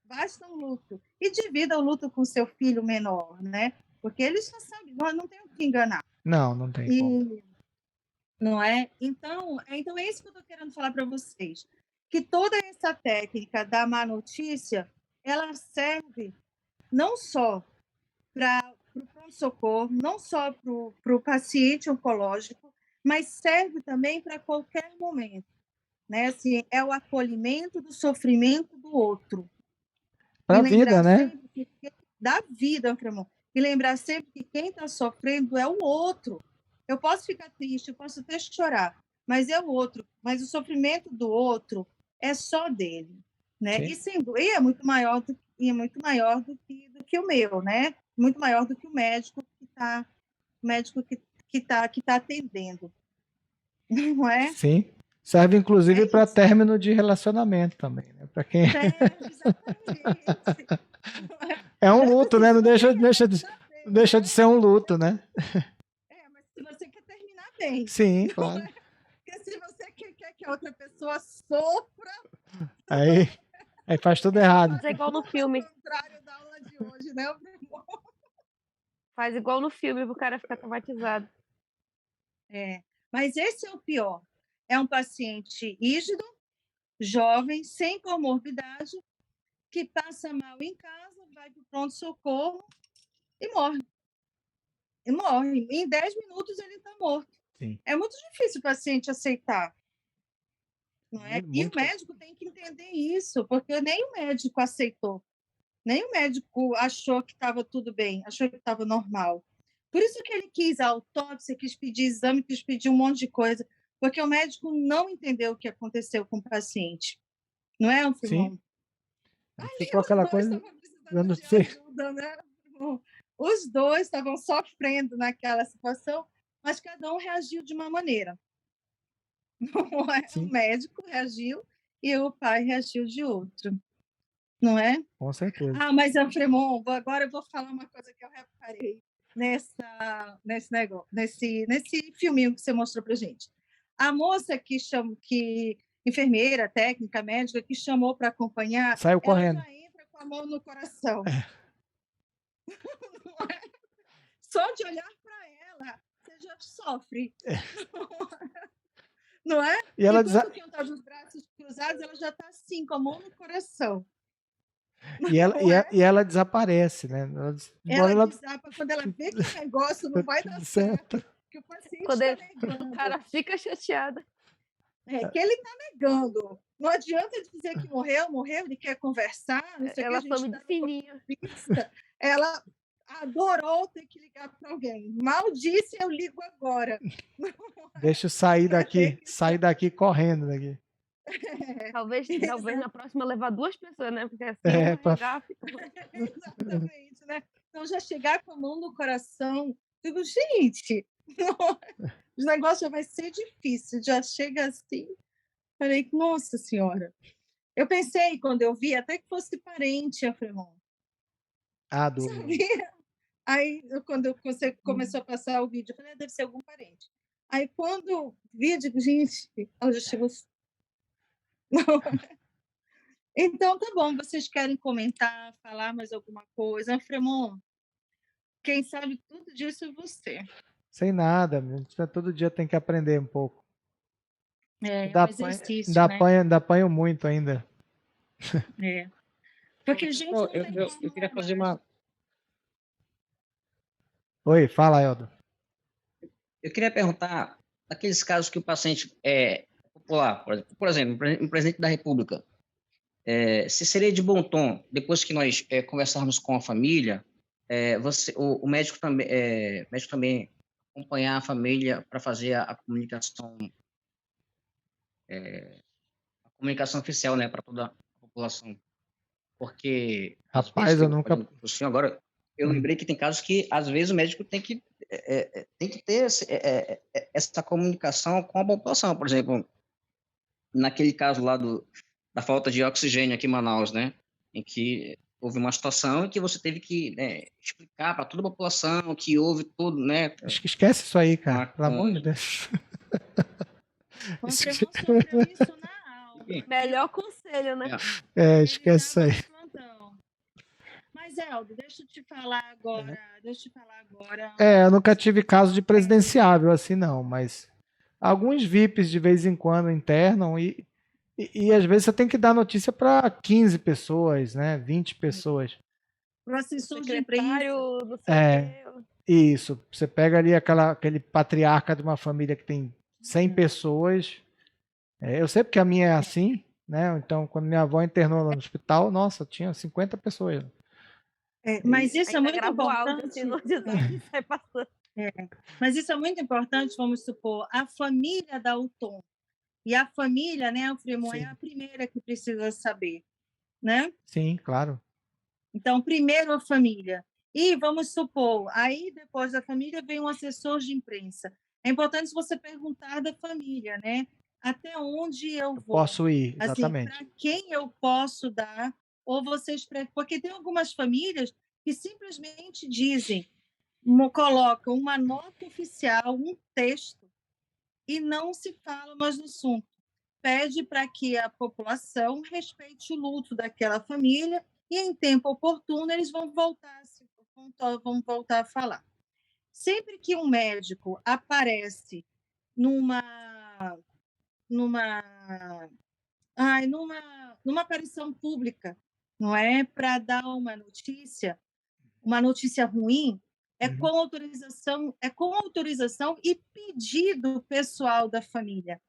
Basta um luto. E divida o luto com seu filho menor, né? Porque ele já sabe, não tem o que enganar. Não tem como. Não é? Então é isso que eu estou querendo falar para vocês. Que toda essa técnica da má notícia, ela serve não só para o pronto-socorro, não só para o paciente oncológico, mas serve também para qualquer momento. Né? Assim, é o acolhimento do sofrimento do outro. Para a vida, né? Da vida, Fremont. E lembrar sempre que quem está sofrendo é o outro. Eu posso ficar triste, eu posso até chorar, mas é o outro. Mas o sofrimento do outro é só dele, né? E é muito maior do que o meu, né? Muito maior do que o médico que está atendendo, não é? Sim. Serve inclusive para término de relacionamento também, né? Para quem exatamente. É um luto, né? Não deixa de ser um luto, né? Mas se você quer terminar bem. Sim, claro. Porque se você quer que a outra pessoa sofra... Aí faz tudo errado. Faz igual no filme. Ao contrário da aula de hoje, né? Faz igual no filme, o cara fica traumatizado. Mas esse é o pior. É um paciente rígido, jovem, sem comorbidade, que passa mal em casa, vai para o pronto-socorro e morre. E morre. Em 10 minutos ele está morto. Sim. É muito difícil o paciente aceitar. Não é? E o Muito. médico tem que entender isso, porque nem o médico aceitou. Nem o médico achou que estava tudo bem, achou que estava normal. Por isso que ele quis a autópsia, quis pedir exame, quis pedir um monte de coisa, porque o médico não entendeu o que aconteceu com o paciente. Não é, Anfimon? Sim. Ali Ficou os aquela dois coisa. estavam Eu precisando não de sei. ajuda, né? Os dois estavam sofrendo naquela situação, mas cada um reagiu de uma maneira. Não é? O Sim, médico reagiu e o pai reagiu de outro. Não é? com certeza. Ah, mas, Anfremon, agora eu vou falar uma coisa que eu reparei nesse negócio, nesse filminho que você mostrou pra gente. A moça enfermeira, técnica, médica, que chamou para acompanhar, Saiu ela correndo. já entra com a mão no coração. Só de olhar para ela, você já sofre. Não é? E ela Enquanto que está dos braços cruzados, ela já está assim, com a mão no coração. E ela desaparece, né? Embora Ela ela desaba quando ela vê que o negócio não vai dar tudo certo, certo. que o paciente Quando está o negando. cara fica chateado. Que ele está negando. Não adianta ele dizer que morreu, ele quer conversar, não sei o que, Ela a gente some de dá fininho. pista. Ela adorou ter que ligar para alguém. Mal disse, eu ligo agora. Deixa eu sair daqui correndo daqui. Talvez na próxima levar 2 pessoas, né? Porque assim É, uma já fica... Exatamente, né? Então, já chegar com a mão no coração, digo, gente, o negócio já vai ser difícil. Já chega assim, falei, nossa senhora. Eu pensei, quando eu vi, até que fosse parente, Anfremon. Ah, do. Sabia? Aí, quando você começou a passar o vídeo, eu falei, deve ser algum parente. Aí, quando vi, eu digo, gente, ela já chegou. Não. Então, tá bom, vocês querem comentar, falar mais alguma coisa? Anfremon, quem sabe tudo disso é você. Sem nada, todo dia tem que aprender um pouco. É um exercício, né? Ainda apanho muito ainda. É. Porque a gente não tem eu queria fazer uma. Oi, fala, Eldo. Eu queria perguntar, aqueles casos que o paciente é popular, por exemplo, um presidente da República, se seria de bom tom, depois que nós conversarmos com a família, o médico também acompanhar a família para fazer a comunicação oficial, né, para toda a população. Porque, às vezes, Rapaz, eu nunca. Agora, eu lembrei que tem casos que, às vezes, o médico tem que ter essa comunicação com a população. Por exemplo, naquele caso lá da falta de oxigênio aqui em Manaus, né? Em que houve uma situação em que você teve que explicar para toda a população que houve tudo, né? Esquece isso aí, cara. Pelo amor de Deus. Você sofreu isso na alma. Melhor conselho, né? Esquece isso aí. Mas, Eldo, deixa eu te falar agora. Eu nunca tive caso de presidenciável assim, não, mas alguns VIPs de vez em quando internam e às vezes você tem que dar notícia para 15 pessoas, né? 20 pessoas. Para assessor de imprensa. Isso. Você pega ali aquele patriarca de uma família que tem 100 pessoas. Eu sei porque a minha é assim, né? Então, quando minha avó internou no hospital, nossa, tinha 50 pessoas. Mas isso é muito importante. Áudio, assim, no design, sai passando. Mas isso é muito importante, vamos supor, a família da Uton. E a família, né, Anfremon, é a primeira que precisa saber, né? Sim, claro. Então, primeiro a família. E vamos supor, aí depois da família vem um assessor de imprensa. É importante você perguntar da família, né? Até onde eu vou? Posso ir, exatamente. Assim, para quem eu posso dar? Ou vocês... Porque tem algumas famílias que simplesmente dizem, colocam uma nota oficial, um texto, e não se fala mais no assunto. Pede para que a população respeite o luto daquela família e, em tempo oportuno, eles vão voltar a falar. Sempre que um médico aparece numa, numa, numa aparição pública, não é? Para dar uma notícia ruim, é com autorização e pedido pessoal da família,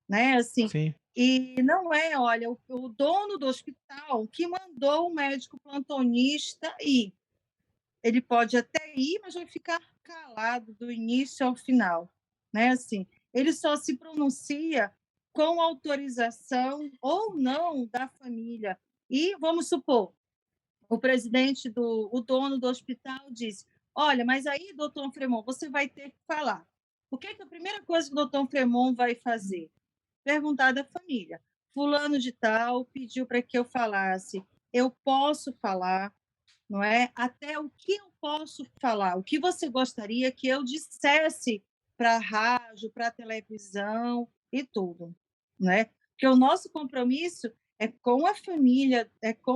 né? Assim, Sim. e não é, olha, o dono do hospital que mandou o médico plantonista ir. Ele pode até ir, mas vai ficar calado do início ao final, né? Assim, ele só se pronuncia com autorização ou não da família. E vamos supor, o dono do hospital disse: olha, mas aí, doutor Fremont, você vai ter que falar. O que é a primeira coisa que o doutor Fremont vai fazer? Perguntar da família. Fulano de tal pediu para que eu falasse. Eu posso falar, não é? Até o que eu posso falar? O que você gostaria que eu dissesse para a rádio, para a televisão e tudo, né? Porque o nosso compromisso é com a família,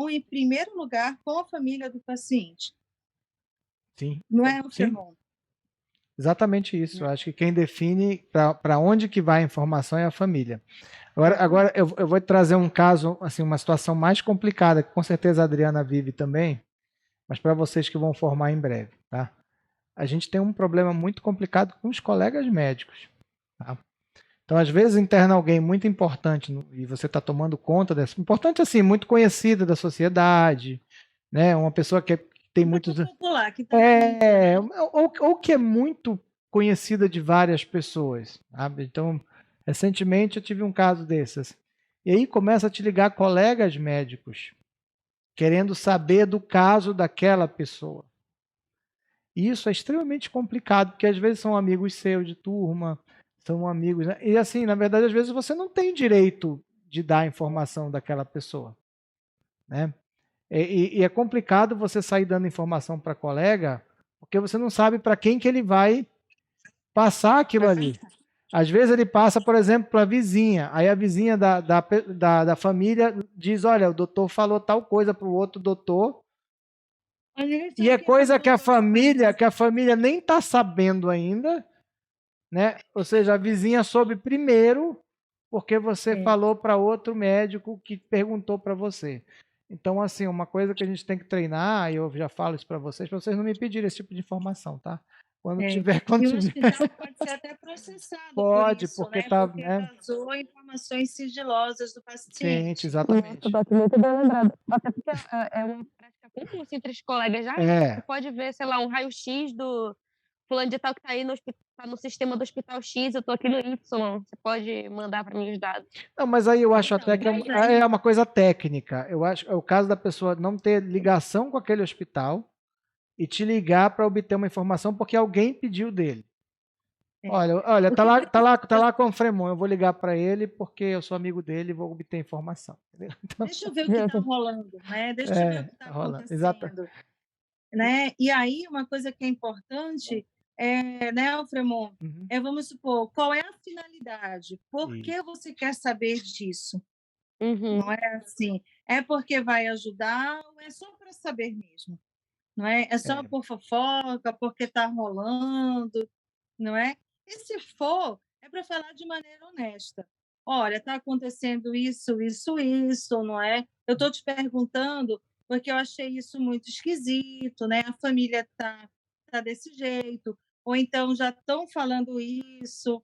em primeiro lugar, com a família do paciente. Sim. Não é, Sim. Fremont? Exatamente isso. Eu acho que quem define para onde que vai a informação é a família. Agora eu vou trazer um caso, assim, uma situação mais complicada, que com certeza a Adriana vive também, mas para vocês que vão formar em breve, tá? A gente tem um problema muito complicado com os colegas médicos, tá? Então, às vezes, interna alguém muito importante e você está tomando conta dessa. Importante, assim, muito conhecida da sociedade, né? Uma pessoa que tem muitos. Popular, que ou que é muito conhecida de várias pessoas, sabe? Então, recentemente eu tive um caso desses. E aí começa a te ligar colegas médicos, querendo saber do caso daquela pessoa. E isso é extremamente complicado, porque às vezes são amigos seus de turma, são amigos, né? E assim, na verdade, às vezes você não tem direito de dar a informação daquela pessoa, né? E é complicado você sair dando informação para colega, porque você não sabe para quem que ele vai passar aquilo ali. Às vezes ele passa, por exemplo, para a vizinha, aí a vizinha da família diz: olha, o doutor falou tal coisa para o outro doutor, e é coisa que a família nem está sabendo ainda, né? Ou seja, a vizinha soube primeiro porque você falou para outro médico que perguntou para você. Então, assim, uma coisa que a gente tem que treinar, e eu já falo isso para vocês não me pedirem esse tipo de informação, tá? Quando tiver. E o hospital pode ser até processado pode, por isso, porque né? tá, Porque né? vazou informações sigilosas do paciente. Sim, exatamente. Muito bem lembrado. Até porque é uma prática comum assim, entre os colegas. Já você pode ver, sei lá, um raio-x do fulano de tal que está aí tá no sistema do hospital X, eu estou aqui no Y. Você pode mandar para mim os dados. Não, mas aí eu acho até que é uma coisa técnica. Eu acho é o caso da pessoa não ter ligação com aquele hospital e te ligar para obter uma informação porque alguém pediu dele. Olha, tá lá com o Fremont, eu vou ligar para ele porque eu sou amigo dele e vou obter informação. Entendeu? Então, deixa eu ver o que está rolando, né? Deixa eu ver o que está acontecendo. Exato. Né? E aí, uma coisa que é importante né, Fremont, vamos supor, qual é a finalidade? Por que você quer saber disso? Não é assim, é porque vai ajudar ou é só para saber mesmo? Não é? É só por fofoca, porque está rolando, não é? E se for, é para falar de maneira honesta. Olha, está acontecendo isso, não é? Eu estou te perguntando porque eu achei isso muito esquisito, né? A família tá desse jeito, ou então já estão falando isso,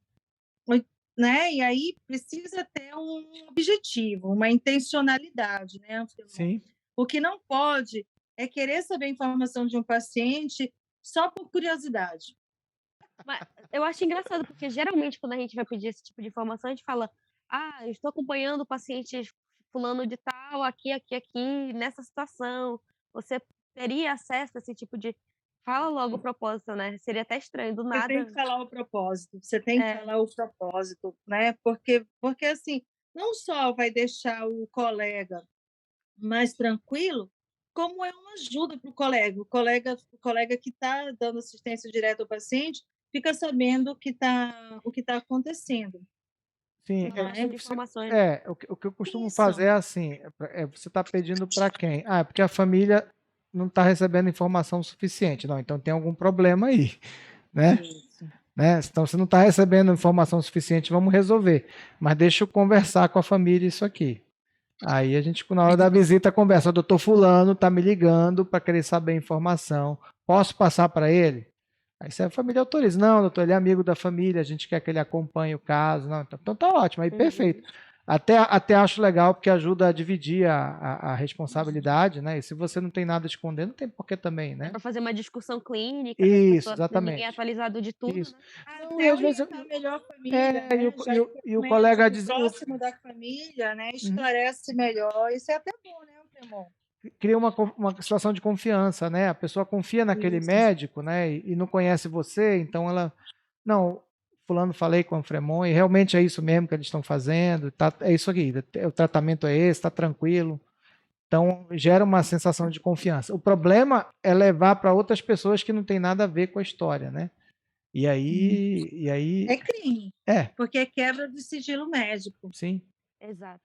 né? E aí precisa ter um objetivo, uma intencionalidade, né? Sim. O que não pode é querer saber a informação de um paciente só por curiosidade. Mas eu acho engraçado, porque geralmente quando a gente vai pedir esse tipo de informação, a gente fala: eu estou acompanhando o paciente fulano de tal, aqui, nessa situação. Você teria acesso a esse tipo de... Fala logo o propósito, né? Seria até estranho, do nada... Você tem que falar o propósito, né? Porque assim, não só vai deixar o colega mais tranquilo, como é uma ajuda para o colega. O colega que está dando assistência direta ao paciente fica sabendo o que está acontecendo. Sim, informações. O que eu costumo fazer é assim, você está pedindo para quem? É porque a família não está recebendo informação suficiente. Não, então tem algum problema aí, né? né? Então, se não está recebendo informação suficiente, vamos resolver. Mas deixa eu conversar com a família isso aqui. Aí a gente, na hora da visita, conversa. O doutor fulano está me ligando para querer saber a informação. Posso passar para ele? Aí se a família autoriza. Não, doutor, ele é amigo da família, a gente quer que ele acompanhe o caso. Não, então tá ótimo, aí perfeito. Até acho legal, porque ajuda a dividir a responsabilidade, né? E se você não tem nada a esconder, não tem porquê também, né? Para fazer uma discussão clínica, né, Isso, a pessoa, ninguém é exatamente. atualizado de tudo, Isso. né? Não, e Até às vezes orientar melhor a família, e né? Já que e o o colega médico diz, próximo da família, né, esclarece melhor. Isso é até bom, né, Fremon? cria uma situação de confiança, né? A pessoa confia naquele Isso. médico, né? E não conhece você, então ela, não, fulano, falei com o Fremon e realmente é isso mesmo que eles estão fazendo, tá, é isso aqui, o tratamento é esse, está tranquilo. Então gera uma sensação de confiança. O problema é levar para outras pessoas que não tem nada a ver com a história, né? E aí É crime, é, porque é quebra do sigilo médico. sim. Exato.